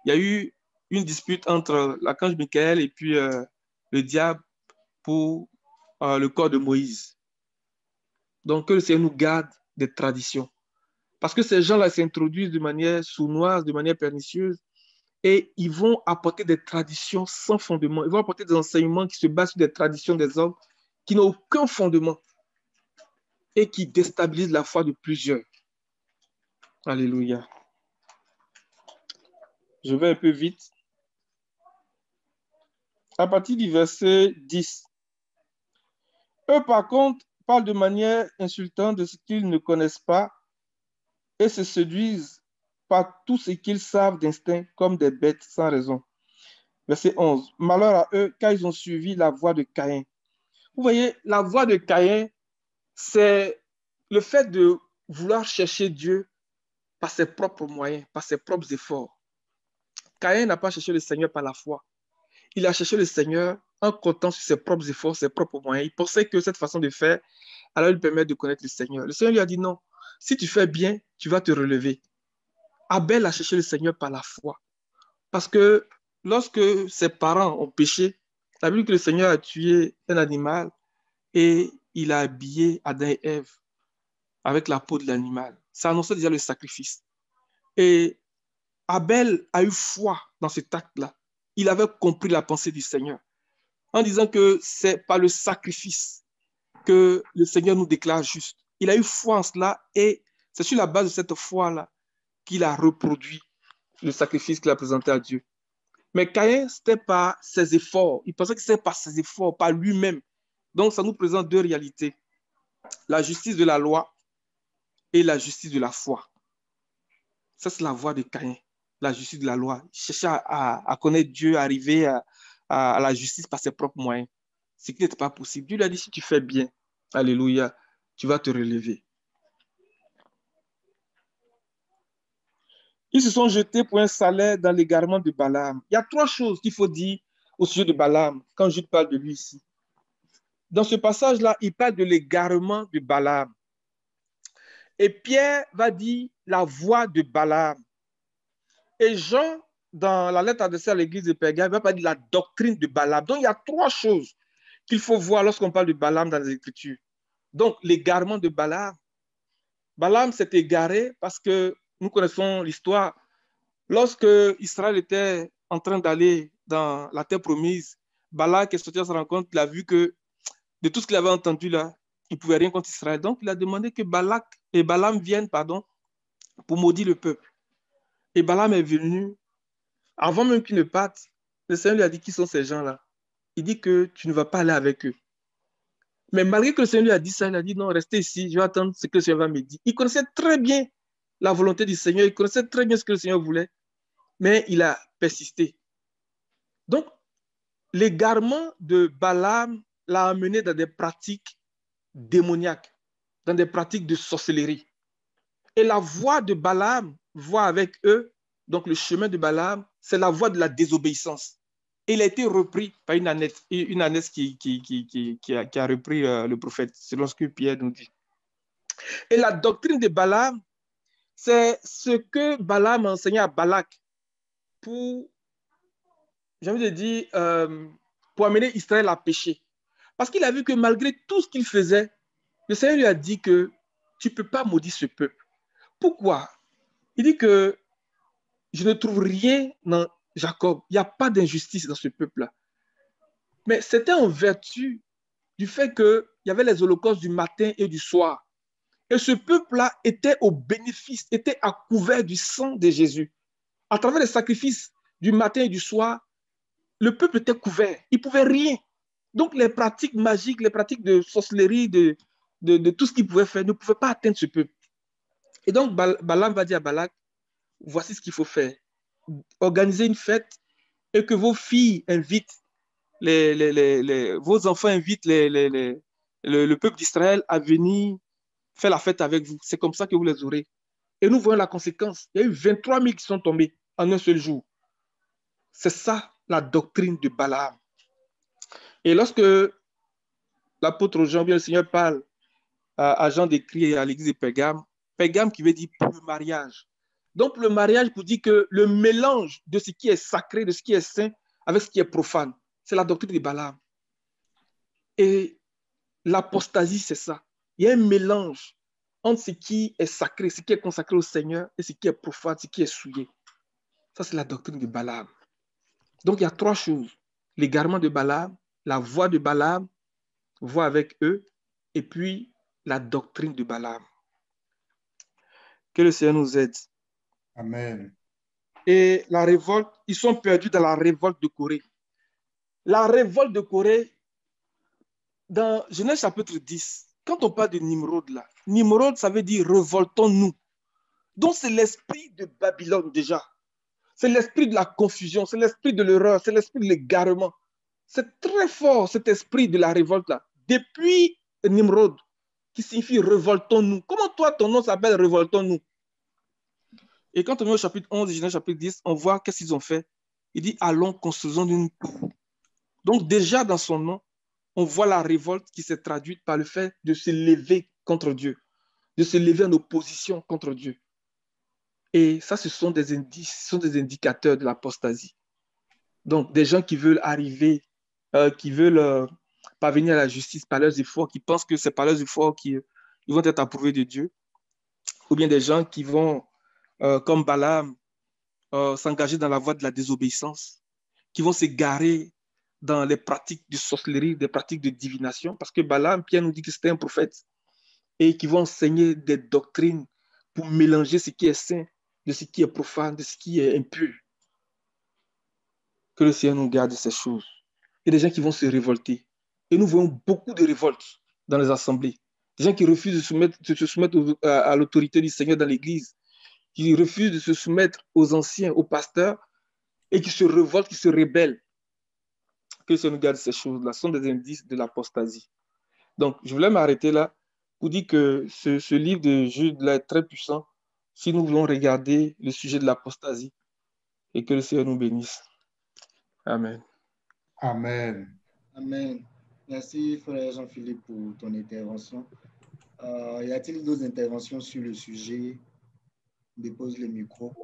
il y a eu une dispute entre l'archange Michael et puis le diable pour le corps de Moïse. Donc, que le Seigneur nous garde des traditions. Parce que ces gens-là s'introduisent de manière sournoise, de manière pernicieuse, et ils vont apporter des traditions sans fondement. Ils vont apporter des enseignements qui se basent sur des traditions des hommes qui n'ont aucun fondement et qui déstabilisent la foi de plusieurs. Alléluia. Je vais un peu vite. À partir du verset 10. Eux, par contre, parlent de manière insultante de ce qu'ils ne connaissent pas et se séduisent par tout ce qu'ils savent d'instinct comme des bêtes sans raison. Verset 11. Malheur à eux, car ils ont suivi la voie de Caïn. Vous voyez, la voie de Caïn, c'est le fait de vouloir chercher Dieu par ses propres moyens, par ses propres efforts. Caïn n'a pas cherché le Seigneur par la foi. Il a cherché le Seigneur en comptant sur ses propres efforts, ses propres moyens. Il pensait que cette façon de faire allait lui permettre de connaître le Seigneur. Le Seigneur lui a dit non. Si tu fais bien, tu vas te relever. Abel a cherché le Seigneur par la foi. Parce que lorsque ses parents ont péché, la Bible dit que le Seigneur a tué un animal et il a habillé Adam et Ève avec la peau de l'animal. Ça annonçait déjà le sacrifice. Et Abel a eu foi dans cet acte-là. Il avait compris la pensée du Seigneur en disant que c'est par le sacrifice que le Seigneur nous déclare juste. Il a eu foi en cela et c'est sur la base de cette foi-là qu'il a reproduit le sacrifice qu'il a présenté à Dieu. Mais Caïn, c'était par ses efforts. Il pensait que c'était par ses efforts, par lui-même. Donc, ça nous présente deux réalités. La justice de la loi et la justice de la foi. Ça, c'est la voie de Caïn, la justice de la loi. Il cherchait à connaître Dieu, arriver à la justice par ses propres moyens. Ce qui n'était pas possible. Dieu lui a dit, si tu fais bien, alléluia, tu vas te relever. Ils se sont jetés pour un salaire dans l'égarement de Balaam. Il y a trois choses qu'il faut dire au sujet de Balaam, quand je parle de lui ici. Dans ce passage-là, il parle de l'égarement de Balaam. Et Pierre va dire la voie de Balaam. Et Jean, dans la lettre adressée à l'église de Pergame, va parler de la doctrine de Balaam. Donc, il y a trois choses qu'il faut voir lorsqu'on parle de Balaam dans les Écritures. Donc, l'égarement de Balaam. Balaam s'est égaré parce que nous connaissons l'histoire. Lorsque Israël était en train d'aller dans la terre promise, Balak est sorti à sa rencontre, il a vu que de tout ce qu'il avait entendu là, il ne pouvait rien contre Israël. Donc, il a demandé que Balaam vienne pour maudire le peuple. Et Balaam est venu, avant même qu'il ne parte, le Seigneur lui a dit qui sont ces gens-là. Il dit que tu ne vas pas aller avec eux. Mais malgré que le Seigneur lui a dit ça, il a dit non, restez ici, je vais attendre ce que le Seigneur va me dire. Il connaissait très bien la volonté du Seigneur, il connaissait très bien ce que le Seigneur voulait, mais il a persisté. Donc, l'égarement de Balaam l'a amené dans des pratiques démoniaques, dans des pratiques de sorcellerie. Et la voie de Balaam, voie avec eux, donc le chemin de Balaam, c'est la voie de la désobéissance. Et il a été repris par une ânesse qui a repris le prophète, selon ce que Pierre nous dit. Et la doctrine de Balaam, c'est ce que Balaam a enseigné à Balak pour, j'ai envie de dire, pour amener Israël à pécher. Parce qu'il a vu que malgré tout ce qu'il faisait, le Seigneur lui a dit que tu ne peux pas maudire ce peuple. Pourquoi? Il dit que je ne trouve rien dans Jacob. Il n'y a pas d'injustice dans ce peuple-là. Mais c'était en vertu du fait qu'il y avait les holocaustes du matin et du soir. Et ce peuple-là était au bénéfice, était à couvert du sang de Jésus. À travers les sacrifices du matin et du soir, le peuple était couvert. Il ne pouvait rien. Donc les pratiques magiques, les pratiques de sorcellerie, de tout ce qu'il pouvait faire, ne pouvaient pas atteindre ce peuple. Et donc Balaam va dire à Balak, voici ce qu'il faut faire. Organisez une fête et que vos filles invitent, vos enfants invitent le peuple d'Israël à venir faire la fête avec vous. C'est comme ça que vous les aurez. Et nous voyons la conséquence. Il y a eu 23 000 qui sont tombés en un seul jour. C'est ça la doctrine de Balaam. Et lorsque l'apôtre Jean, bien le Seigneur parle à Jean d'écrire à l'église de Pergame, Pégame qui veut dire pour le mariage. Donc, le mariage pour dire que le mélange de ce qui est sacré, de ce qui est saint, avec ce qui est profane, c'est la doctrine de Balaam. Et l'apostasie, c'est ça. Il y a un mélange entre ce qui est sacré, ce qui est consacré au Seigneur, et ce qui est profane, ce qui est souillé. Ça, c'est la doctrine de Balaam. Donc, il y a 3 choses. L'égarement de Balaam, la voix de Balaam, voix avec eux, et puis la doctrine de Balaam. Que le Seigneur nous aide. Amen. Et la révolte, ils sont perdus dans la révolte de Corée. La révolte de Corée, dans Genèse chapitre 10, quand on parle de Nimrod, là, Nimrod, ça veut dire révoltons-nous. Donc, c'est l'esprit de Babylone déjà. C'est l'esprit de la confusion, c'est l'esprit de l'erreur, c'est l'esprit de l'égarement. C'est très fort, cet esprit de la révolte-là. Depuis Nimrod, qui signifie révoltons-nous. Comment toi, ton nom s'appelle révoltons-nous? Et quand on est au chapitre 11 et Genèse chapitre 10, on voit qu'est-ce qu'ils ont fait. Il dit, allons, construisons une tour. Donc déjà dans son nom, on voit la révolte qui s'est traduite par le fait de se lever contre Dieu, de se lever en opposition contre Dieu. Et ça, ce sont des indices, ce sont des indicateurs de l'apostasie. Donc, des gens qui veulent arriver, qui veulent parvenir à la justice par leurs efforts, qui pensent que c'est par leurs efforts qu'ils vont être approuvés de Dieu, ou bien des gens qui vont, comme Balaam, s'engager dans la voie de la désobéissance, qui vont s'égarer dans les pratiques de sorcellerie, des pratiques de divination, parce que Balaam, Pierre nous dit que c'était un prophète, et qui vont enseigner des doctrines pour mélanger ce qui est saint de ce qui est profane, de ce qui est impur. Que le Seigneur nous garde de ces choses. Il y a des gens qui vont se révolter. Et nous voyons beaucoup de révoltes dans les assemblées. Des gens qui refusent de se soumettre à l'autorité du Seigneur dans l'Église, qui refusent de se soumettre aux anciens, aux pasteurs, et qui se révoltent, qui se rebellent. Que le Seigneur nous garde de ces choses-là. Ce sont des indices de l'apostasie. Donc, je voulais m'arrêter là pour dire que ce livre de Jude là est très puissant si nous voulons regarder le sujet de l'apostasie. Et que le Seigneur nous bénisse. Amen. Amen. Amen. Merci, frère Jean-Philippe, pour ton intervention. Y a-t-il d'autres interventions sur le sujet? Dépose le micro.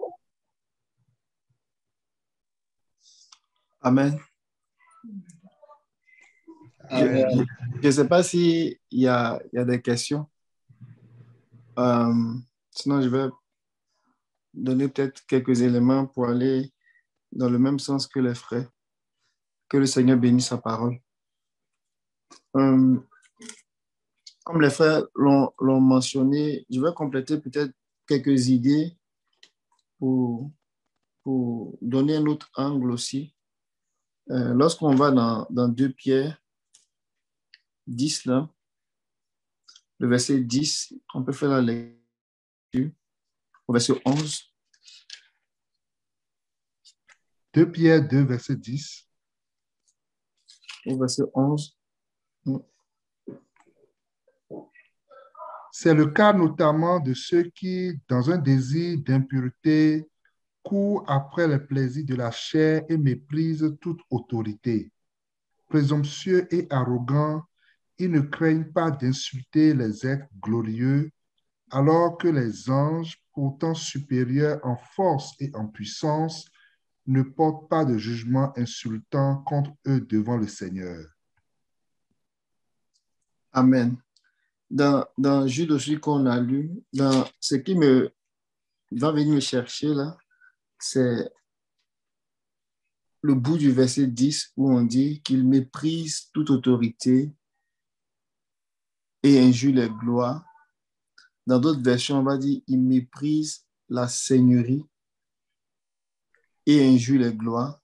Amen. Amen. Je ne sais pas s'il y a des questions. Sinon, je vais donner peut-être quelques éléments pour aller dans le même sens que les frères. Que le Seigneur bénisse sa parole. Comme les frères l'ont mentionné, je vais compléter peut-être quelques idées pour donner un autre angle aussi. Lorsqu'on va dans 2 Pierre 10, là, le verset 10, on peut faire la lecture au verset 11. 2 Pierre 2, verset 10. Au verset 11. C'est le cas notamment de ceux qui, dans un désir d'impureté, courent après les plaisirs de la chair et méprisent toute autorité. Présomptueux et arrogants, ils ne craignent pas d'insulter les êtres glorieux, alors que les anges, pourtant supérieurs en force et en puissance, ne portent pas de jugement insultant contre eux devant le Seigneur. Amen. Dans Jude aussi qu'on a lu, dans ce qui va venir me chercher là, c'est le bout du verset 10 où on dit qu'il méprise toute autorité et injure les gloires. Dans d'autres versions, on va dire il méprise la seigneurie et injure les gloires.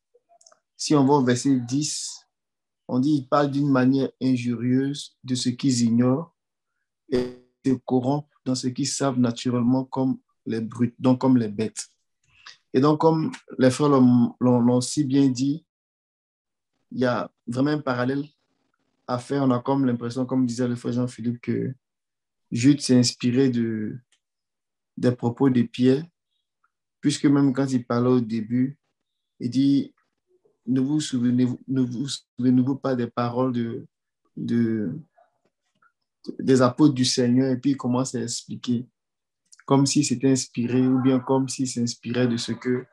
Si on va au verset 10, on dit il parle d'une manière injurieuse de ce qu'ils ignorent et se corrompent dans ce qu'ils savent naturellement comme les brutes, donc comme les bêtes. Et donc, comme les frères l'ont si bien dit, il y a vraiment un parallèle à faire. On a comme l'impression, comme disait le frère Jean-Philippe, que Jude s'est inspiré des propos de Pierre, puisque même quand il parlait au début, il dit, ne vous souvenez-vous pas des paroles des apôtres du Seigneur, et puis il commence à expliquer comme si c'était inspiré ou bien comme s'il s'inspirait de ce que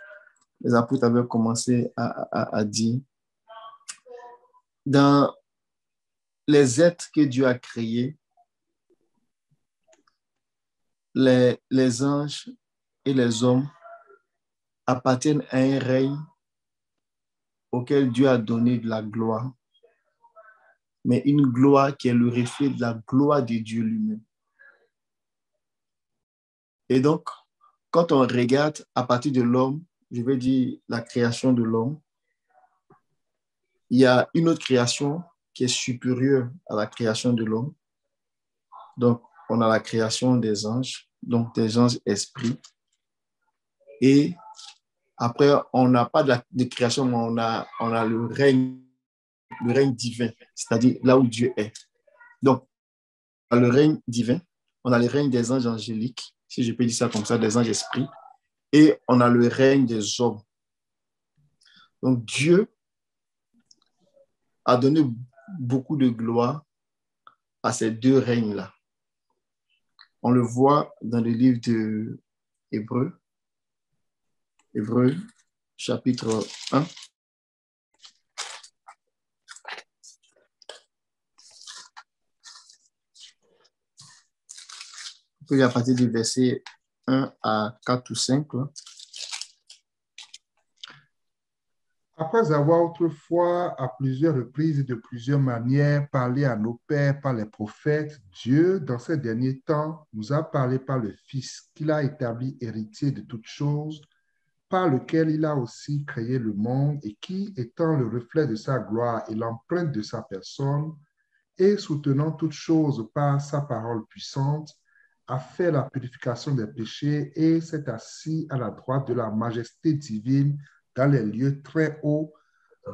les apôtres avaient commencé à dire. Dans les êtres que Dieu a créés, les anges et les hommes appartiennent à un règne auquel Dieu a donné de la gloire, mais une gloire qui est le reflet de la gloire de Dieu lui-même. Et donc, quand on regarde à partir de l'homme, je vais dire la création de l'homme, il y a une autre création qui est supérieure à la création de l'homme. Donc, on a la création des anges, donc des anges esprits. Et après, on n'a pas de création, mais on a le règne divin, c'est-à-dire là où Dieu est. Donc, on a le règne divin, on a le règne des anges angéliques, si je peux dire ça comme ça, des anges esprits, et on a le règne des hommes. Donc, Dieu a donné beaucoup de gloire à ces deux règnes-là. On le voit dans le livre de Hébreux, chapitre 1. On peut lire à partir du verset 1 à 4 ou 5. Là. Après avoir autrefois, à plusieurs reprises et de plusieurs manières, parlé à nos pères par les prophètes, Dieu, dans ces derniers temps, nous a parlé par le Fils, qu'il a établi héritier de toutes choses, par lequel il a aussi créé le monde et qui, étant le reflet de sa gloire et l'empreinte de sa personne, et soutenant toutes choses par sa parole puissante, a fait la purification des péchés et s'est assis à la droite de la majesté divine dans les lieux très hauts,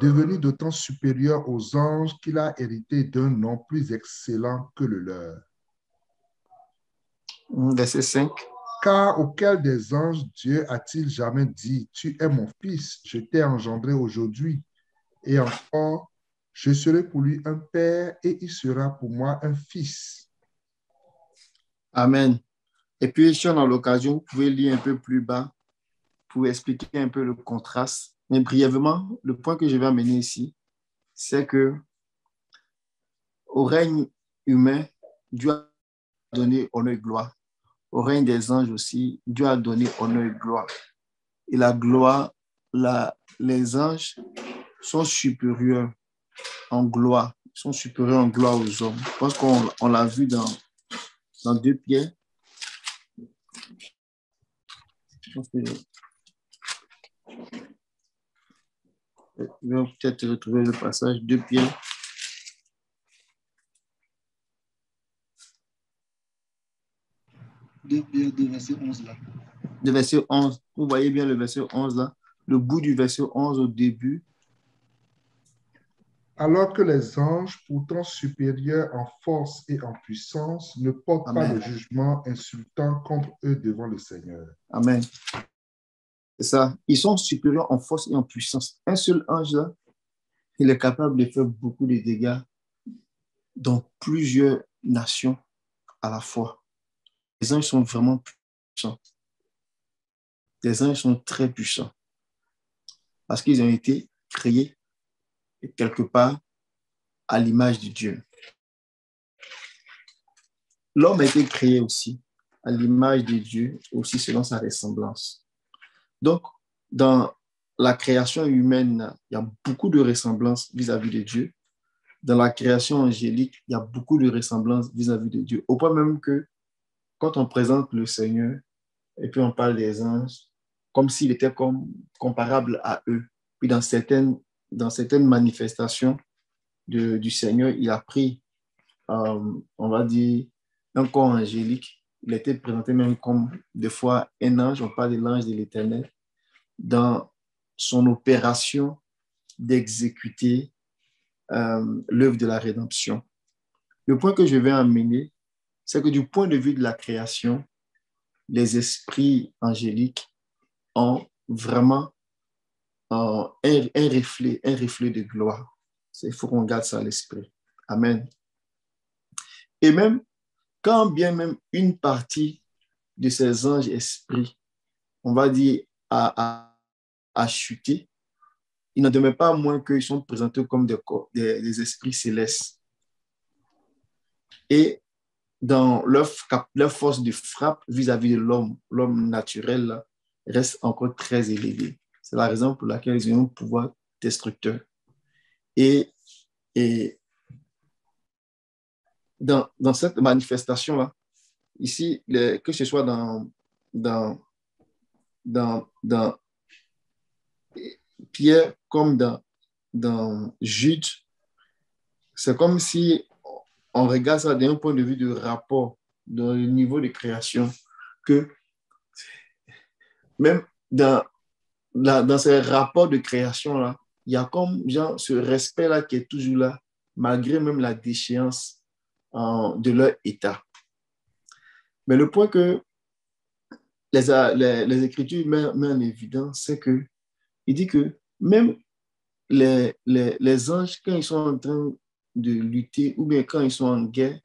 devenu d'autant supérieur aux anges qu'il a hérité d'un nom plus excellent que le leur. Verset 5. Car auquel des anges Dieu a-t-il jamais dit, tu es mon fils, je t'ai engendré aujourd'hui, et encore, je serai pour lui un père et il sera pour moi un fils. Amen. Et puis, si on a l'occasion, vous pouvez lire un peu plus bas pour expliquer un peu le contraste. Mais brièvement, le point que je vais amener ici, c'est que au règne humain, Dieu a donné honneur et gloire. Au règne des anges aussi, Dieu a donné honneur et gloire. Et la gloire, les anges sont supérieurs en gloire, aux hommes. Je pense qu'on l'a vu dans 2 Pierre. Je vais peut-être retrouver le passage 2 Pierre. De verset 11 là. Le verset 11, vous voyez bien le verset 11 là, le bout du verset 11 au début. Alors que les anges, pourtant supérieurs en force et en puissance, ne portent Amen. pas de jugement insultant contre eux devant le Seigneur. Amen. C'est ça. Ils sont supérieurs en force et en puissance. Un seul ange là, il est capable de faire beaucoup de dégâts dans plusieurs nations à la fois. Les anges sont vraiment puissants. Les anges sont très puissants parce qu'ils ont été créés quelque part à l'image de Dieu. L'homme a été créé aussi à l'image de Dieu, aussi selon sa ressemblance. Donc, dans la création humaine, il y a beaucoup de ressemblances vis-à-vis de Dieu. Dans la création angélique, il y a beaucoup de ressemblances vis-à-vis de Dieu. Au point même que quand on présente le Seigneur et puis on parle des anges, comme s'il était comparable à eux. Puis dans certaines manifestations du Seigneur, il a pris, on va dire, un corps angélique. Il était présenté même comme des fois un ange, on parle de l'ange de l'Éternel, dans son opération d'exécuter l'œuvre de la rédemption. Le point que je vais amener, c'est que du point de vue de la création, les esprits angéliques ont vraiment un reflet de gloire. Il faut qu'on garde ça à l'esprit. Amen. Et même, quand bien même une partie de ces anges esprits, on va dire, a chuté, il n'en demeure pas moins qu'ils sont présentés comme des esprits célestes. Et dans leur force de frappe vis-à-vis de l'homme naturel là, reste encore très élevée. C'est la raison pour laquelle ils ont un pouvoir destructeur. Et dans cette manifestation-là, ici, que ce soit dans Pierre comme dans Jude, c'est comme si on regarde ça d'un point de vue de rapport dans le niveau de création, que même dans ces rapports de création-là, il y a comme genre, ce respect-là qui est toujours là, malgré même la déchéance de leur état. Mais le point que les Écritures mettent en évidence, c'est que il dit que même les anges, quand ils sont en train de lutter, ou bien quand ils sont en guerre,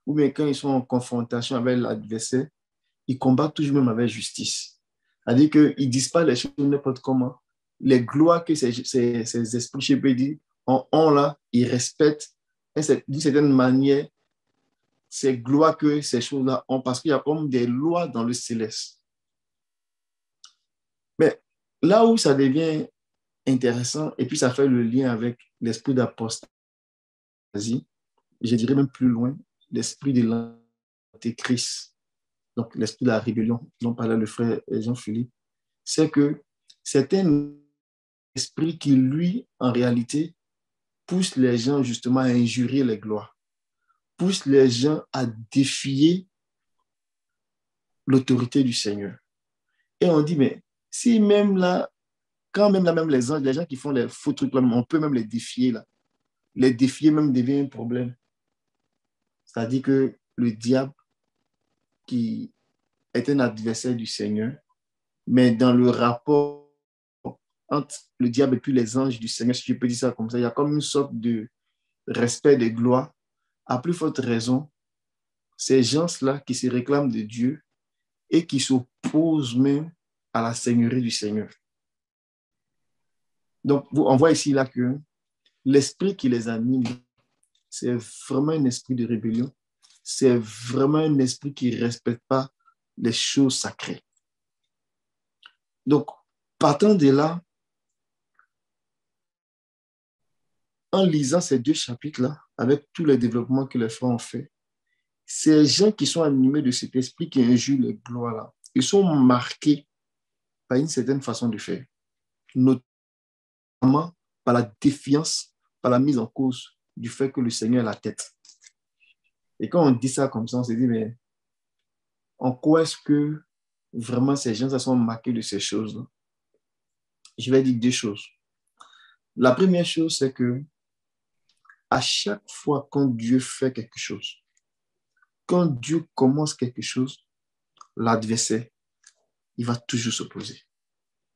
ou bien quand ils sont en confrontation avec l'adversaire, ils combattent toujours même avec justice. C'est-à-dire qu'ils ne disent pas les choses n'importe comment. Les gloires que ces esprits, je peux dire, ont là, ils respectent d'une certaine manière ces gloires que ces choses-là ont, parce qu'il y a comme des lois dans le céleste. Mais là où ça devient intéressant, et puis ça fait le lien avec l'esprit d'apostasie, je dirais même plus loin, l'esprit de l'antéchrist, donc l'esprit de la rébellion dont parlait le frère Jean-Philippe, c'est que c'est un esprit qui, lui, en réalité, pousse les gens justement à injurier les gloires, pousse les gens à défier l'autorité du Seigneur. Et on dit, mais si même là, quand même là, même les gens qui font les faux trucs, on peut même les défier là. Les défier même devient un problème. C'est-à-dire que le diable, qui est un adversaire du Seigneur, mais dans le rapport entre le diable et puis les anges du Seigneur, si je peux dire ça comme ça, il y a comme une sorte de respect de gloire. À plus forte raison, ces gens-là qui se réclament de Dieu et qui s'opposent même à la seigneurie du Seigneur. Donc, on voit ici là que l'esprit qui les anime, c'est vraiment un esprit de rébellion. C'est vraiment un esprit qui ne respecte pas les choses sacrées. Donc, partant de là, en lisant ces deux chapitres-là, avec tous les développements que les frères ont fait, ces gens qui sont animés de cet esprit qui injure les gloires-là, ils sont marqués par une certaine façon de faire, notamment par la défiance, par la mise en cause du fait que le Seigneur est la tête. Et quand on dit ça comme ça, on se dit, mais en quoi est-ce que vraiment ces gens sont marqués de ces choses-là? Je vais dire deux choses. La première chose, c'est que à chaque fois quand Dieu fait quelque chose, quand Dieu commence quelque chose, l'adversaire, il va toujours s'opposer.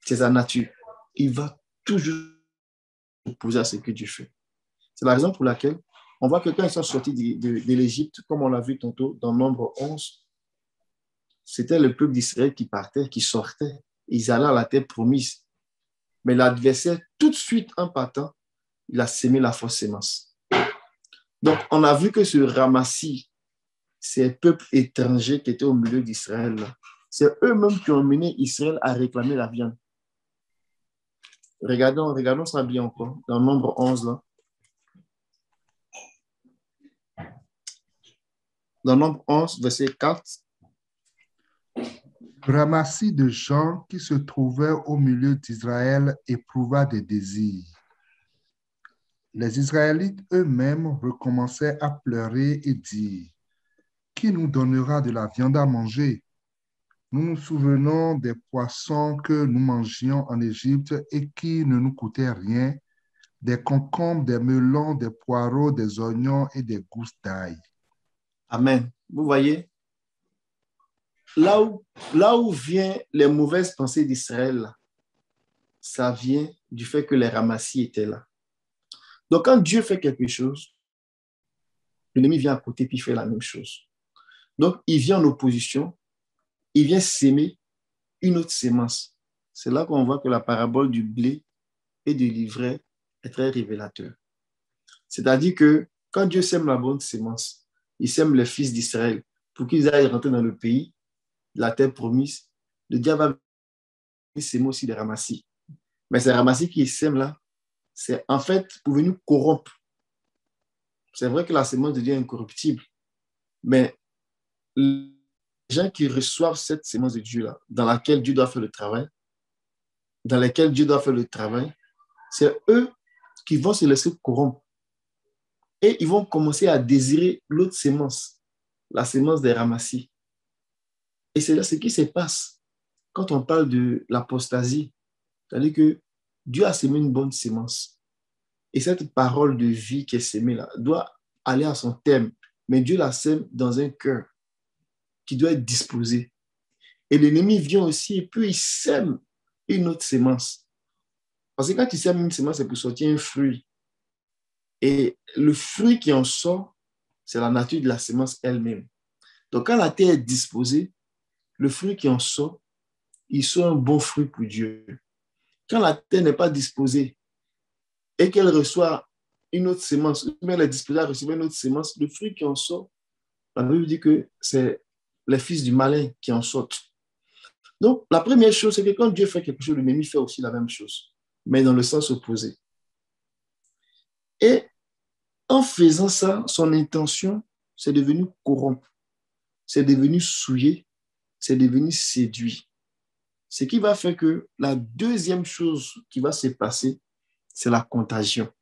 C'est sa nature. Il va toujours s'opposer à ce que Dieu fait. C'est la raison pour laquelle on voit que quand ils sont sortis de l'Égypte, comme on l'a vu tantôt dans Nombre 11, c'était le peuple d'Israël qui partait, qui sortait. Ils allaient à la terre promise. Mais l'adversaire, tout de suite en partant, il a sémé la fausse sémence. Donc, on a vu que ce ramassis, ces peuples étrangers qui étaient au milieu d'Israël, c'est eux-mêmes qui ont mené Israël à réclamer la viande. Regardons ça bien encore, dans Nombre 11, là. Dans Nombre 11, verset 4. Ramassis de gens qui se trouvaient au milieu d'Israël éprouva des désirs. Les Israélites eux-mêmes recommençaient à pleurer et dire, « Qui nous donnera de la viande à manger? Nous nous souvenons des poissons que nous mangions en Égypte et qui ne nous coûtaient rien, des concombres, des melons, des poireaux, des oignons et des gousses d'ail. » Amen. Vous voyez, là où viennent les mauvaises pensées d'Israël, ça vient du fait que les ramassis étaient là. Donc, quand Dieu fait quelque chose, l'ennemi vient à côté puis il fait la même chose. Donc, il vient en opposition, il vient s'aimer une autre sémence. C'est là qu'on voit que la parabole du blé et du livret est très révélateur. C'est-à-dire que quand Dieu sème la bonne sémence, il sème les fils d'Israël pour qu'ils aillent rentrer dans le pays, la terre promise. Le diable va s'aimer aussi les ramassis. Mais ces ramassis qui sèment là, c'est en fait pour venir corrompre. C'est vrai que la sémence devient incorruptible, mais les gens qui reçoivent cette sémence de Dieu-là, dans laquelle Dieu doit faire le travail, c'est eux qui vont se laisser corrompre. Et ils vont commencer à désirer l'autre sémence, la sémence des ramassis. Et c'est là ce qui se passe quand on parle de l'apostasie. C'est-à-dire que Dieu a semé une bonne sémence. Et cette parole de vie qui est sémée là doit aller à son terme. Mais Dieu la sème dans un cœur qui doit être disposé. Et l'ennemi vient aussi et puis il sème une autre sémence. Parce que quand tu sèmes une sémence, c'est pour sortir un fruit. Et le fruit qui en sort, c'est la nature de la sémence elle-même. Donc quand la terre est disposée, le fruit qui en sort, il sort un bon fruit pour Dieu. Quand la terre n'est pas disposée et qu'elle reçoit une autre sémence, ou bien elle est disposée à recevoir une autre sémence, le fruit qui en sort, la Bible dit que c'est les fils du malin qui en sortent. Donc, la première chose, c'est que quand Dieu fait quelque chose, l'ennemi fait aussi la même chose, mais dans le sens opposé. Et en faisant ça, son intention, c'est devenu corrompre, c'est devenu souillé, c'est devenu séduit. Ce qui va faire que la deuxième chose qui va se passer, c'est la contagion.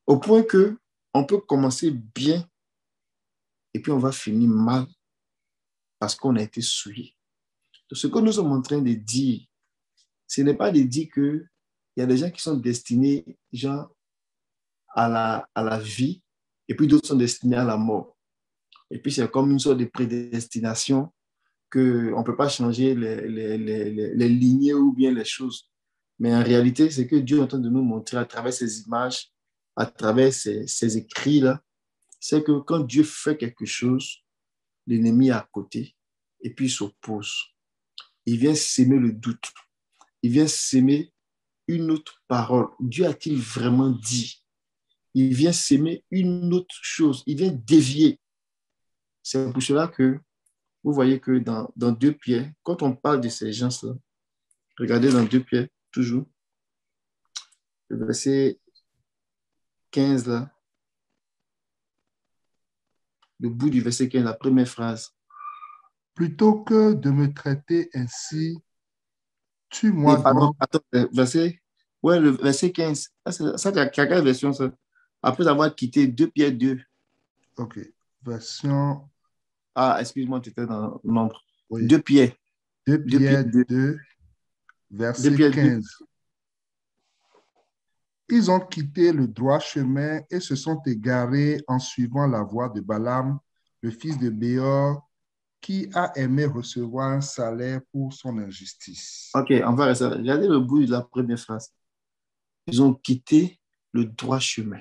Au point que on peut commencer bien et puis on va finir mal parce qu'on a été souillé. Donc, ce que nous sommes en train de dire, ce n'est pas de dire qu'il y a des gens qui sont destinés genre, à la vie et puis d'autres sont destinés à la mort. Et puis c'est comme une sorte de prédestination qu'on ne peut pas changer les lignées ou bien les choses. Mais en réalité, c'est que Dieu est en train de nous montrer à travers ces images, à travers ces écrits-là, c'est que quand Dieu fait quelque chose, l'ennemi est à côté et puis il s'oppose. Il vient s'aimer le doute. Il vient s'aimer une autre parole. Dieu a-t-il vraiment dit? Il vient s'aimer une autre chose. Il vient dévier. C'est pour cela que vous voyez que dans 2 Pierre, quand on parle de ces gens-là, regardez dans 2 Pierre, toujours, le verset 15 là, le bout du verset 15, la première phrase. Plutôt que de me traiter ainsi, tue-moi donc. Attends, le verset 15. Ça, tu as quelle version, ça? Après avoir quitté 2 Pierre 2. Ok, version... Ah, excuse-moi, tu étais dans le nombre. Oui. 2 Pierre. 2 Pierre 2, verset 15. Ils ont quitté le droit chemin et se sont égarés en suivant la voie de Balaam, le fils de Béor, qui a aimé recevoir un salaire pour son injustice. Ok, on va rester. Regardez le bout de la première phrase. Ils ont quitté le droit chemin.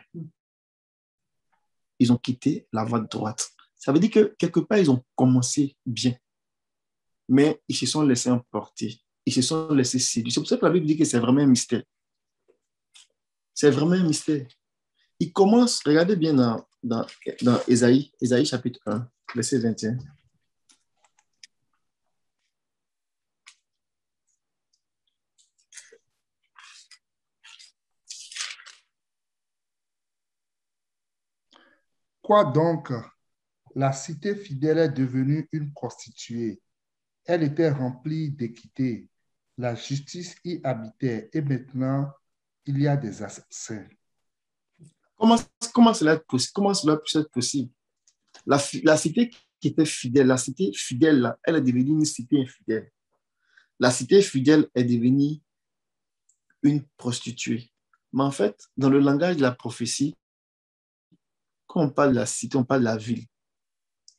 Ils ont quitté la voie droite. Ça veut dire que quelque part, ils ont commencé bien. Mais ils se sont laissés emporter. Ils se sont laissés séduire. C'est pour ça que la Bible dit que c'est vraiment un mystère. C'est vraiment un mystère. Il commence, regardez bien dans Ésaïe chapitre 1, verset 21. Quoi donc? La cité fidèle est devenue une prostituée. Elle était remplie d'équité. La justice y habitait et maintenant, il y a des assassins. Comment cela peut être possible? La cité qui était fidèle, la cité fidèle, là, elle est devenue une cité infidèle. La cité fidèle est devenue une prostituée. Mais en fait, dans le langage de la prophétie, quand on parle de la cité, on parle de la ville.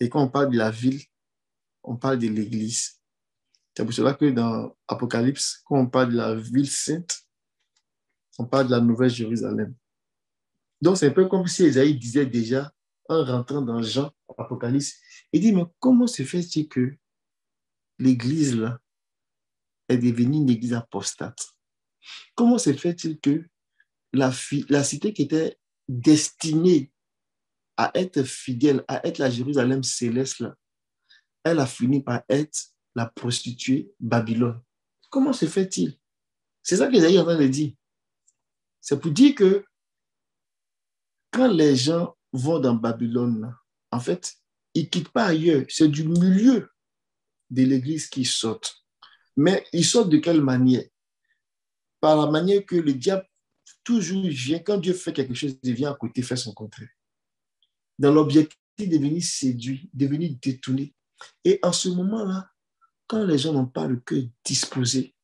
Et quand on parle de la ville, on parle de l'église. C'est pour cela que dans Apocalypse, quand on parle de la ville sainte, on parle de la Nouvelle Jérusalem. Donc, c'est un peu comme si Esaïe disait déjà, en rentrant dans Jean, Apocalypse, il dit, mais comment se fait-il que l'église là est devenue une église apostate. Comment se fait-il que la cité qui était destinée à être fidèle, à être la Jérusalem céleste, là, elle a fini par être la prostituée Babylone? Comment se fait-il? C'est ça que Isaïe est en train de dire. C'est pour dire que quand les gens vont dans Babylone, là, en fait, ils ne quittent pas ailleurs. C'est du milieu de l'église qu'ils sortent. Mais ils sortent de quelle manière? Par la manière que le diable toujours vient, quand Dieu fait quelque chose, il vient à côté faire son contraire. Dans l'objectif de venir séduire, de venir détourner. Et en ce moment-là, quand les gens n'ont pas le cœur disposé,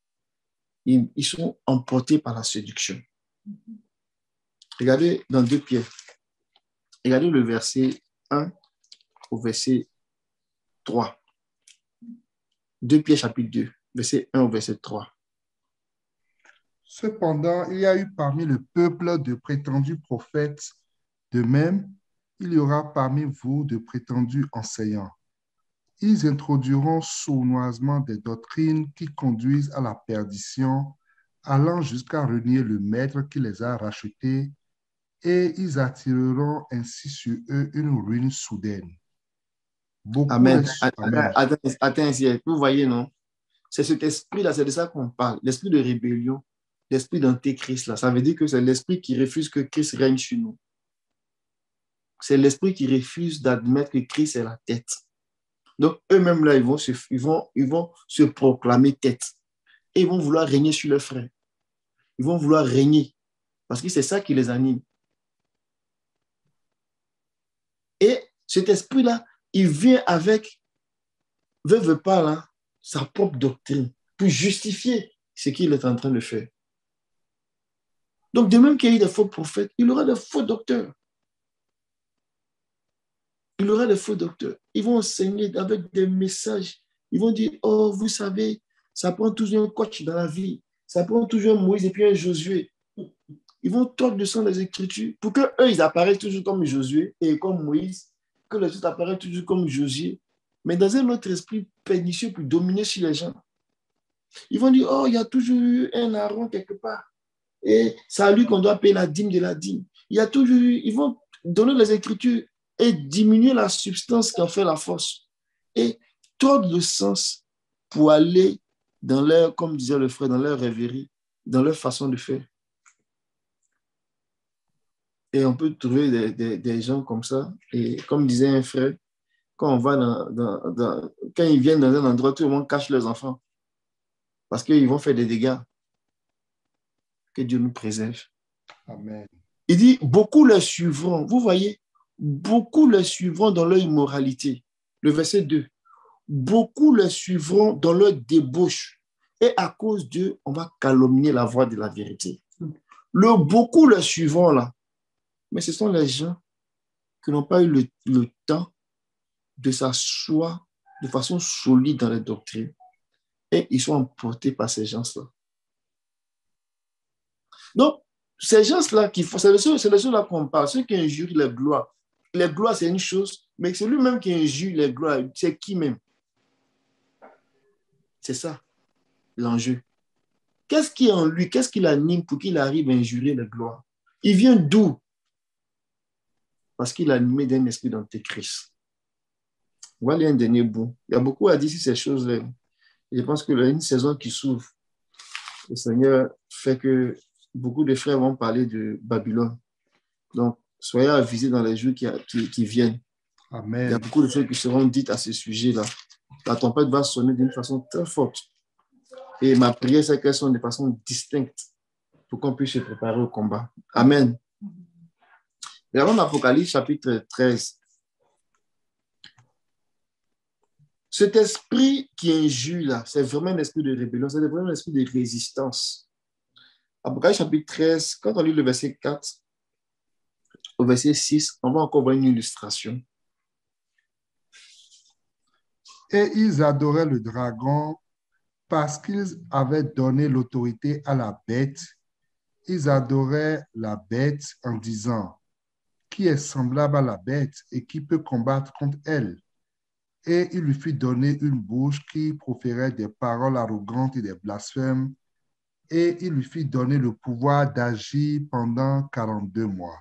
ils sont emportés par la séduction. Regardez dans 2 Pierre. Regardez le verset 1 au verset 3. 2 Pierre chapitre 2, verset 1 au verset 3. Cependant, il y a eu parmi le peuple de prétendus prophètes. De même, il y aura parmi vous de prétendus enseignants. Ils introduiront sournoisement des doctrines qui conduisent à la perdition, allant jusqu'à renier le maître qui les a rachetés, et ils attireront ainsi sur eux une ruine soudaine. Amen. Amen. Attends, vous voyez, non? C'est cet esprit-là, c'est de ça qu'on parle. L'esprit de rébellion, l'esprit d'antéchrist, là. Ça veut dire que c'est l'esprit qui refuse que Christ règne sur nous. C'est l'esprit qui refuse d'admettre que Christ est la tête. Donc, eux-mêmes, là, ils vont se proclamer tête. Et ils vont vouloir régner sur leurs frères. Ils vont vouloir régner. Parce que c'est ça qui les anime. Et cet esprit-là, il vient avec, veut pas, là, sa propre doctrine pour justifier ce qu'il est en train de faire. Donc, de même qu'il y a eu des faux prophètes, il y aura des faux docteurs. Il y aura des faux docteurs. Ils vont enseigner avec des messages. Ils vont dire, oh, vous savez, ça prend toujours un coach dans la vie. Ça prend toujours un Moïse et puis un Josué. Ils vont tordre le sens des Écritures pour qu'eux, ils apparaissent toujours comme Josué et comme Moïse, que les autres apparaissent toujours comme Josué, mais dans un autre esprit pernicieux pour dominer sur les gens. Ils vont dire, oh, il y a toujours eu un Aaron quelque part. Et c'est à lui qu'on doit payer la dîme de la dîme. Il y a toujours eu, ils vont donner les Écritures et diminuer la substance qui en fait la force. Et tordre le sens pour aller dans leur, comme disait le frère, dans leur rêverie, dans leur façon de faire. Et on peut trouver des gens comme ça. Et comme disait un frère, quand on va quand ils viennent dans un endroit, tout le monde cache leurs enfants. Parce qu'ils vont faire des dégâts. Que Dieu nous préserve. Amen. Il dit, beaucoup les suivront. Vous voyez, beaucoup les suivront dans leur immoralité. Le verset 2. Beaucoup les suivront dans leur débauche. Et à cause d'eux, on va calomnier la voie de la vérité. Le beaucoup les suivront là. Mais ce sont les gens qui n'ont pas eu le temps de s'asseoir de façon solide dans les doctrines. Et ils sont emportés par ces gens-là. Donc, ces gens-là qui font, c'est de ceux-là qu'on parle, ceux qui injurient les gloires. Les gloires, c'est une chose, mais c'est lui-même qui injure les gloires. C'est qui même? C'est ça, l'enjeu. Qu'est-ce qui est en lui? Qu'est-ce qui l'anime pour qu'il arrive à injurer les gloires? Il vient d'où? Parce qu'il est animé d'un esprit d'antéchrist. Voilà un dernier bout. Il y a beaucoup à dire sur ces choses-là. Je pense qu'il y a une saison qui s'ouvre. Le Seigneur fait que beaucoup de frères vont parler de Babylone. Donc, soyez avisés dans les jours qui viennent. Amen. Il y a beaucoup de choses qui seront dites à ce sujet-là. La tempête va sonner d'une façon très forte. Et ma prière, c'est qu'elles sonne de façon distincte pour qu'on puisse se préparer au combat. Amen. Regardons l'Apocalypse chapitre 13. Cet esprit qui injure là, c'est vraiment un esprit de rébellion, c'est vraiment un esprit de résistance. Apocalypse chapitre 13, quand on lit le verset 4 au verset 6, on va encore voir une illustration. Et ils adoraient le dragon parce qu'ils avaient donné l'autorité à la bête. Ils adoraient la bête en disant, qui est semblable à la bête et qui peut combattre contre elle? Et il lui fit donner une bouche qui proférait des paroles arrogantes et des blasphèmes, et il lui fit donner le pouvoir d'agir pendant 42 mois.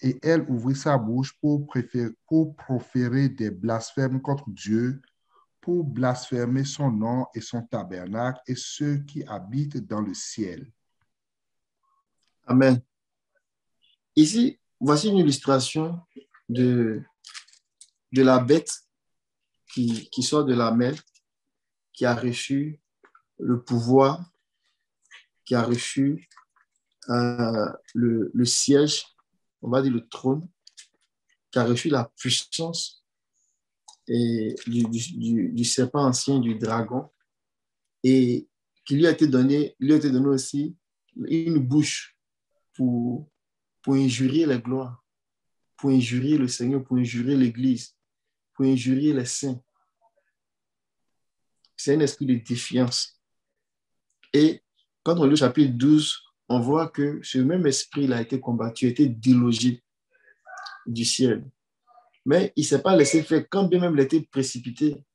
Et elle ouvrit sa bouche pour proférer des blasphèmes contre Dieu, pour blasphémer son nom et son tabernacle et ceux qui habitent dans le ciel. Amen. Ici, voici une illustration de la bête qui sort de la mer, qui a reçu le pouvoir, qui a reçu le siège, on va dire le trône, qui a reçu la puissance et du serpent ancien, du dragon, et qui lui a été donné aussi une bouche pour injurier la gloire, pour injurier le Seigneur, pour injurier l'Église, pour injurier les saints. C'est un esprit de défiance. Et quand on lit le chapitre 12, on voit que ce même esprit-là a été combattu, a été délogé du ciel. Mais il ne s'est pas laissé faire, quand bien même il a été précipité.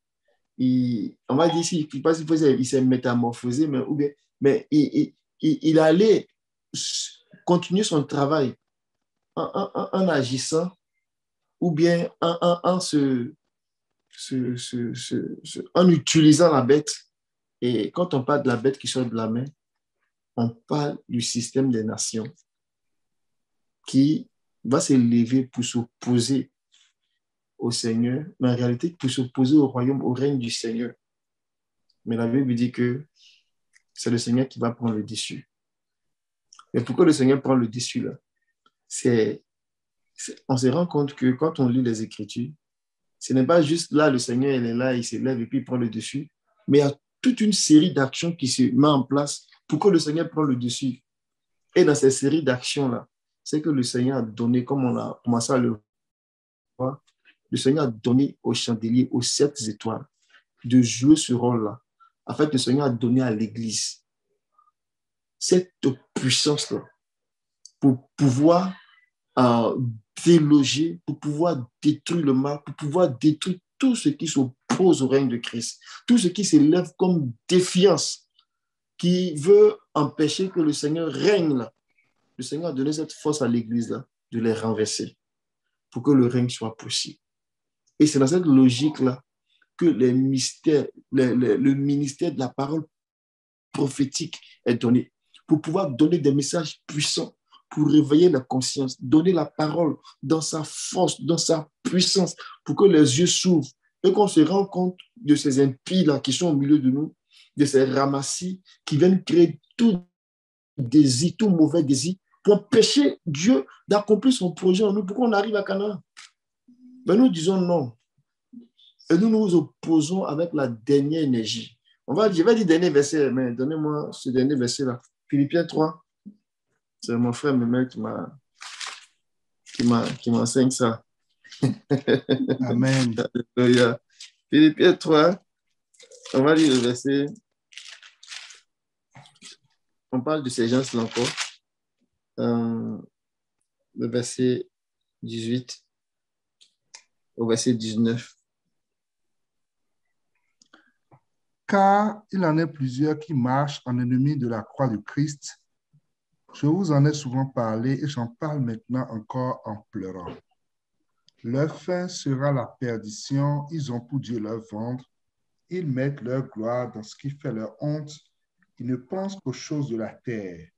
On va dire ici, il s'est métamorphosé, mais il allait continuer son travail en agissant ou bien en utilisant la bête. Et quand on parle de la bête qui sort de la main, on parle du système des nations qui va s'élever pour s'opposer au Seigneur, mais en réalité pour s'opposer au royaume, au règne du Seigneur. Mais la Bible dit que c'est le Seigneur qui va prendre le dessus. Mais pourquoi le Seigneur prend le dessus là? On se rend compte que quand on lit les Écritures, ce n'est pas juste là, le Seigneur il est là, il s'élève et puis il prend le dessus, mais il y a toute une série d'actions qui se met en place pour que le Seigneur prenne le dessus. Et dans ces séries d'actions-là, c'est que le Seigneur a donné, comme on a commencé à le voir, le Seigneur a donné aux chandeliers, aux 7 étoiles, de jouer ce rôle-là. En fait, le Seigneur a donné à l'Église cette puissance-là pour pouvoir déloger, pour pouvoir détruire le mal, pour pouvoir détruire tout ce qui s'oppose au règne de Christ, tout ce qui s'élève comme défiance, qui veut empêcher que le Seigneur règne là. Le Seigneur a donné cette force à l'Église là, de les renverser pour que le règne soit possible. Et c'est dans cette logique-là que le ministère de la parole prophétique est donné, pour pouvoir donner des messages puissants, pour réveiller la conscience, donner la parole dans sa force, dans sa puissance, pour que les yeux s'ouvrent et qu'on se rende compte de ces impies-là qui sont au milieu de nous, de ces ramassis qui viennent créer tout désir, tout mauvais désir, pour empêcher Dieu d'accomplir son projet en nous, pour qu'on arrive à Canaan. Mais nous disons non. Et nous nous opposons avec la dernière énergie. Je vais dire dernier verset, mais donnez-moi ce dernier verset-là. Philippiens 3. C'est mon frère Memel qui m'enseigne ça. Amen. Philippiens 3, on va lire le verset. On parle de ces gens-là encore. Le verset 18 au verset 19. Car il en est plusieurs qui marchent en ennemis de la croix de Christ. Je vous en ai souvent parlé et j'en parle maintenant encore en pleurant. Leur fin sera la perdition, ils ont pour Dieu leur ventre, ils mettent leur gloire dans ce qui fait leur honte, ils ne pensent qu'aux choses de la terre.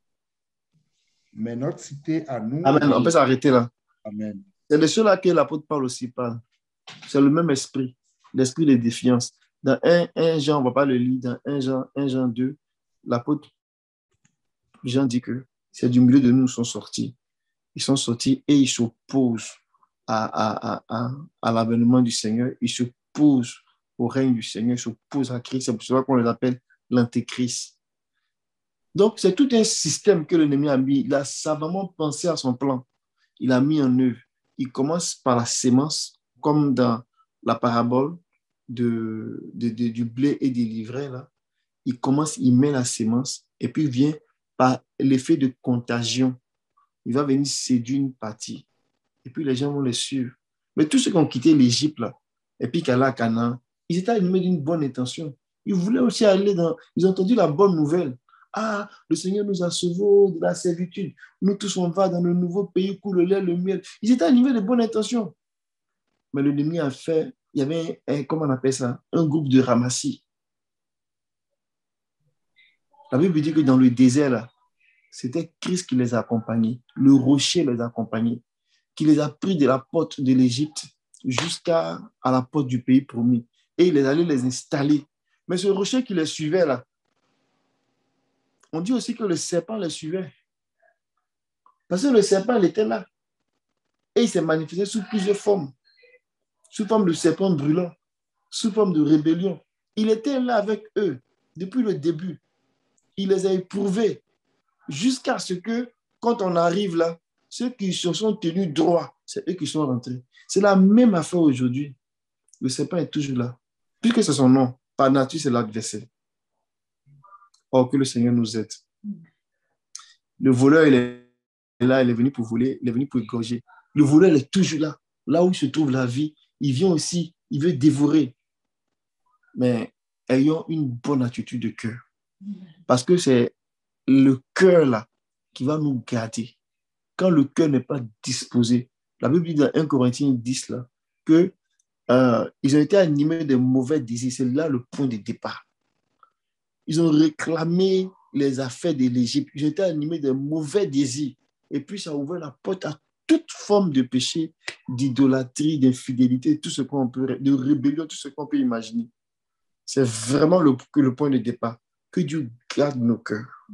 Mais notre cité à nous... Amen, on peut s'arrêter là. Amen. C'est de cela que l'apôtre Paul aussi parle. C'est le même esprit, l'esprit de défiance. Dans 1 Jean, on ne va pas le lire, dans 1 Jean 2, l'apôtre Jean dit que c'est du milieu de nous sont sortis. Ils sont sortis et ils s'opposent à l'avènement du Seigneur. Ils s'opposent au règne du Seigneur, ils s'opposent à Christ. C'est pour cela qu'on les appelle l'antéchrist. Donc, c'est tout un système que l'ennemi a mis. Il a savamment pensé à son plan. Il a mis en œuvre. Il commence par la sémence, comme dans la parabole du blé et des livrets. Là. Il met la sémence et puis vient par l'effet de contagion. Il va venir séduire une partie. Et puis les gens vont les suivre. Mais tous ceux qui ont quitté l'Égypte, là, et puis qu'Allah à Canaan, ils étaient animés d'une bonne intention. Ils voulaient aussi aller dans... Ils ont entendu la bonne nouvelle. Ah, le Seigneur nous a sauvés de la servitude. Nous tous, on va dans le nouveau pays, coule le lait, le miel. Ils étaient animés de bonne intention. Mais l'ennemi a fait, il y avait, comment on appelle ça, un groupe de ramassis. La Bible dit que dans le désert, là, c'était Christ qui les a accompagnés. Le rocher les a accompagnés, qui les a pris de la porte de l'Égypte jusqu'à la porte du pays promis. Et il est allé les installer. Mais ce rocher qui les suivait, là, on dit aussi que le serpent les suivait. Parce que le serpent, il était là. Et il s'est manifesté sous plusieurs formes. Sous forme de serpent brûlant, sous forme de rébellion. Il était là avec eux depuis le début. Il les a éprouvés jusqu'à ce que, quand on arrive là, ceux qui se sont tenus droits, c'est eux qui sont rentrés. C'est la même affaire aujourd'hui. Le serpent est toujours là. Puisque c'est son nom, par nature, c'est l'adversaire. Or, que le Seigneur nous aide. Le voleur, il est là, il est venu pour voler, il est venu pour égorger. Le voleur, il est toujours là. Là où se trouve la vie, il vient aussi, il veut dévorer. Mais ayons une bonne attitude de cœur. Parce que c'est le cœur là qui va nous garder. Quand le cœur n'est pas disposé, la Bible dit dans 1 Corinthiens 10 là, que ils ont été animés de mauvais désirs. C'est là le point de départ. Ils ont réclamé les affaires de l'Égypte. Ils ont été animés de mauvais désirs. Et puis ça a ouvert la porte à toute forme de péché, d'idolâtrie, d'infidélité, tout ce qu'on peut, de rébellion, tout ce qu'on peut imaginer. C'est vraiment le point de départ. Que Dieu garde nos cœurs.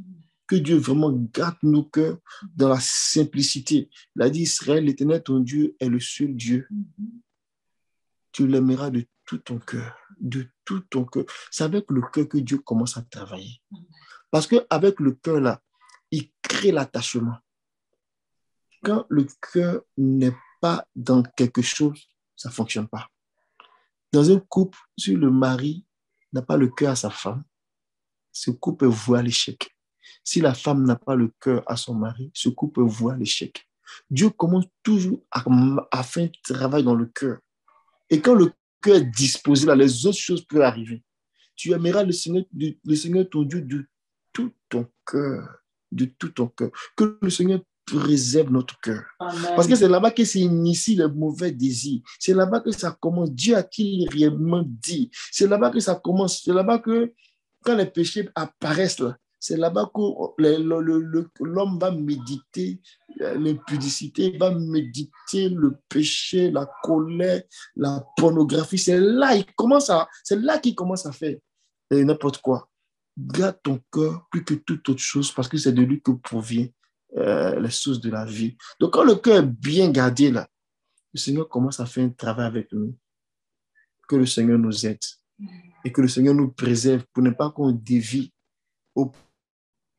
Que Dieu vraiment garde nos cœurs dans la simplicité. Il a dit, Israël, l'Éternel, ton Dieu, est le seul Dieu. Tu l'aimeras de tout ton cœur. De tout ton cœur. C'est avec le cœur que Dieu commence à travailler. Parce qu'avec le cœur, là, il crée l'attachement. Quand le cœur n'est pas dans quelque chose, ça ne fonctionne pas. Dans un couple, si le mari n'a pas le cœur à sa femme, ce couple voit l'échec. Si la femme n'a pas le cœur à son mari, ce couple voit l'échec. Dieu commence toujours à faire un travail dans le cœur. Et quand le cœur est disposé, là, les autres choses peuvent arriver. Tu aimeras le Seigneur ton Dieu de tout ton cœur. De tout ton cœur. Que le Seigneur préserve notre cœur. Amen. Parce que c'est là-bas que s'initie les mauvais désirs. C'est là-bas que ça commence. Dieu a-t-il réellement dit? C'est là-bas que ça commence. C'est là-bas que quand les péchés apparaissent là, c'est là-bas que l'homme va méditer l'impudicité, va méditer le péché, la colère, la pornographie. C'est là qu'il commence à faire n'importe quoi. Garde ton cœur plus que toute autre chose parce que c'est de lui que provient les sources de la vie. Donc quand le cœur est bien gardé là, le Seigneur commence à faire un travail avec nous. Que le Seigneur nous aide et que le Seigneur nous préserve pour ne pas qu'on dévie ou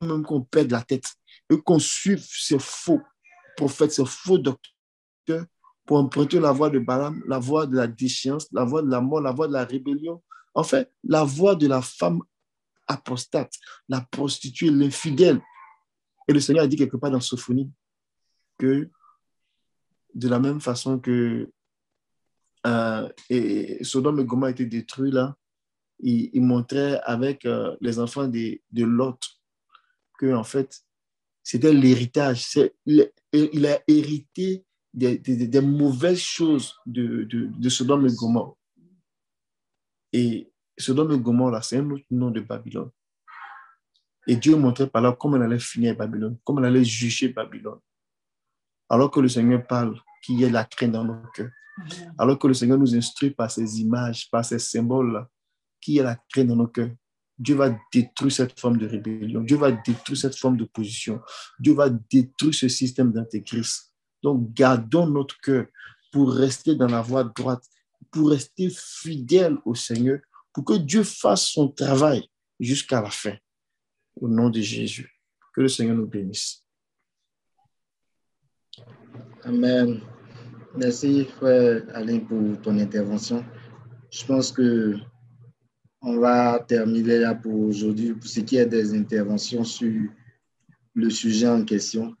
même qu'on perde la tête et qu'on suive ces faux prophètes, ces faux docteurs pour emprunter la voie de Balaam, la voie de la déchéance, la voie de la mort, la voie de la rébellion. En fait, la voie de la femme apostate, la prostituée, l'infidèle. Et le Seigneur a dit quelque part dans Sophonie que de la même façon que Sodome et Gomorrhe a été détruit là, il montrait avec les enfants de Lot que en fait c'était l'héritage. Il a hérité des mauvaises choses de Sodome et Gomorrhe. Et Sodome et Gomorrhe là, c'est un autre nom de Babylone. Et Dieu montrait par là comment elle allait finir Babylone, comment elle allait juger Babylone. Alors que le Seigneur parle qu'il y ait la crainte dans nos cœurs. Alors que le Seigneur nous instruit par ces images, par ces symboles-là, qu'il y ait la crainte dans nos cœurs. Dieu va détruire cette forme de rébellion. Dieu va détruire cette forme d'opposition. Dieu va détruire ce système d'intégrisme. Donc, gardons notre cœur pour rester dans la voie droite, pour rester fidèles au Seigneur, pour que Dieu fasse son travail jusqu'à la fin. Au nom de Jésus. Que le Seigneur nous bénisse. Amen. Merci, frère Alain, pour ton intervention. Je pense que on va terminer là pour aujourd'hui, pour ce qui est des interventions sur le sujet en question.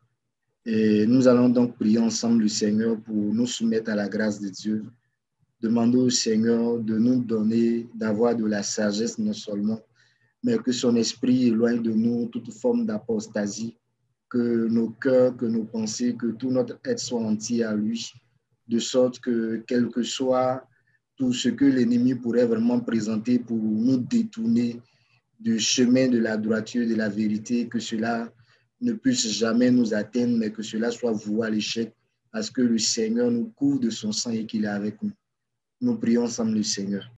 Et nous allons donc prier ensemble le Seigneur pour nous soumettre à la grâce de Dieu Demandons au Seigneur de nous donner, d'avoir de la sagesse non seulement, mais que son esprit éloigne de nous toute forme d'apostasie, que nos cœurs, que nos pensées, que tout notre être soit entier à lui, de sorte que quel que soit tout ce que l'ennemi pourrait vraiment présenter pour nous détourner du chemin de la droiture, de la vérité, que cela ne puisse jamais nous atteindre, mais que cela soit voué à l'échec, parce que le Seigneur nous couvre de son sang et qu'il est avec nous. Nous prions ensemble le Seigneur.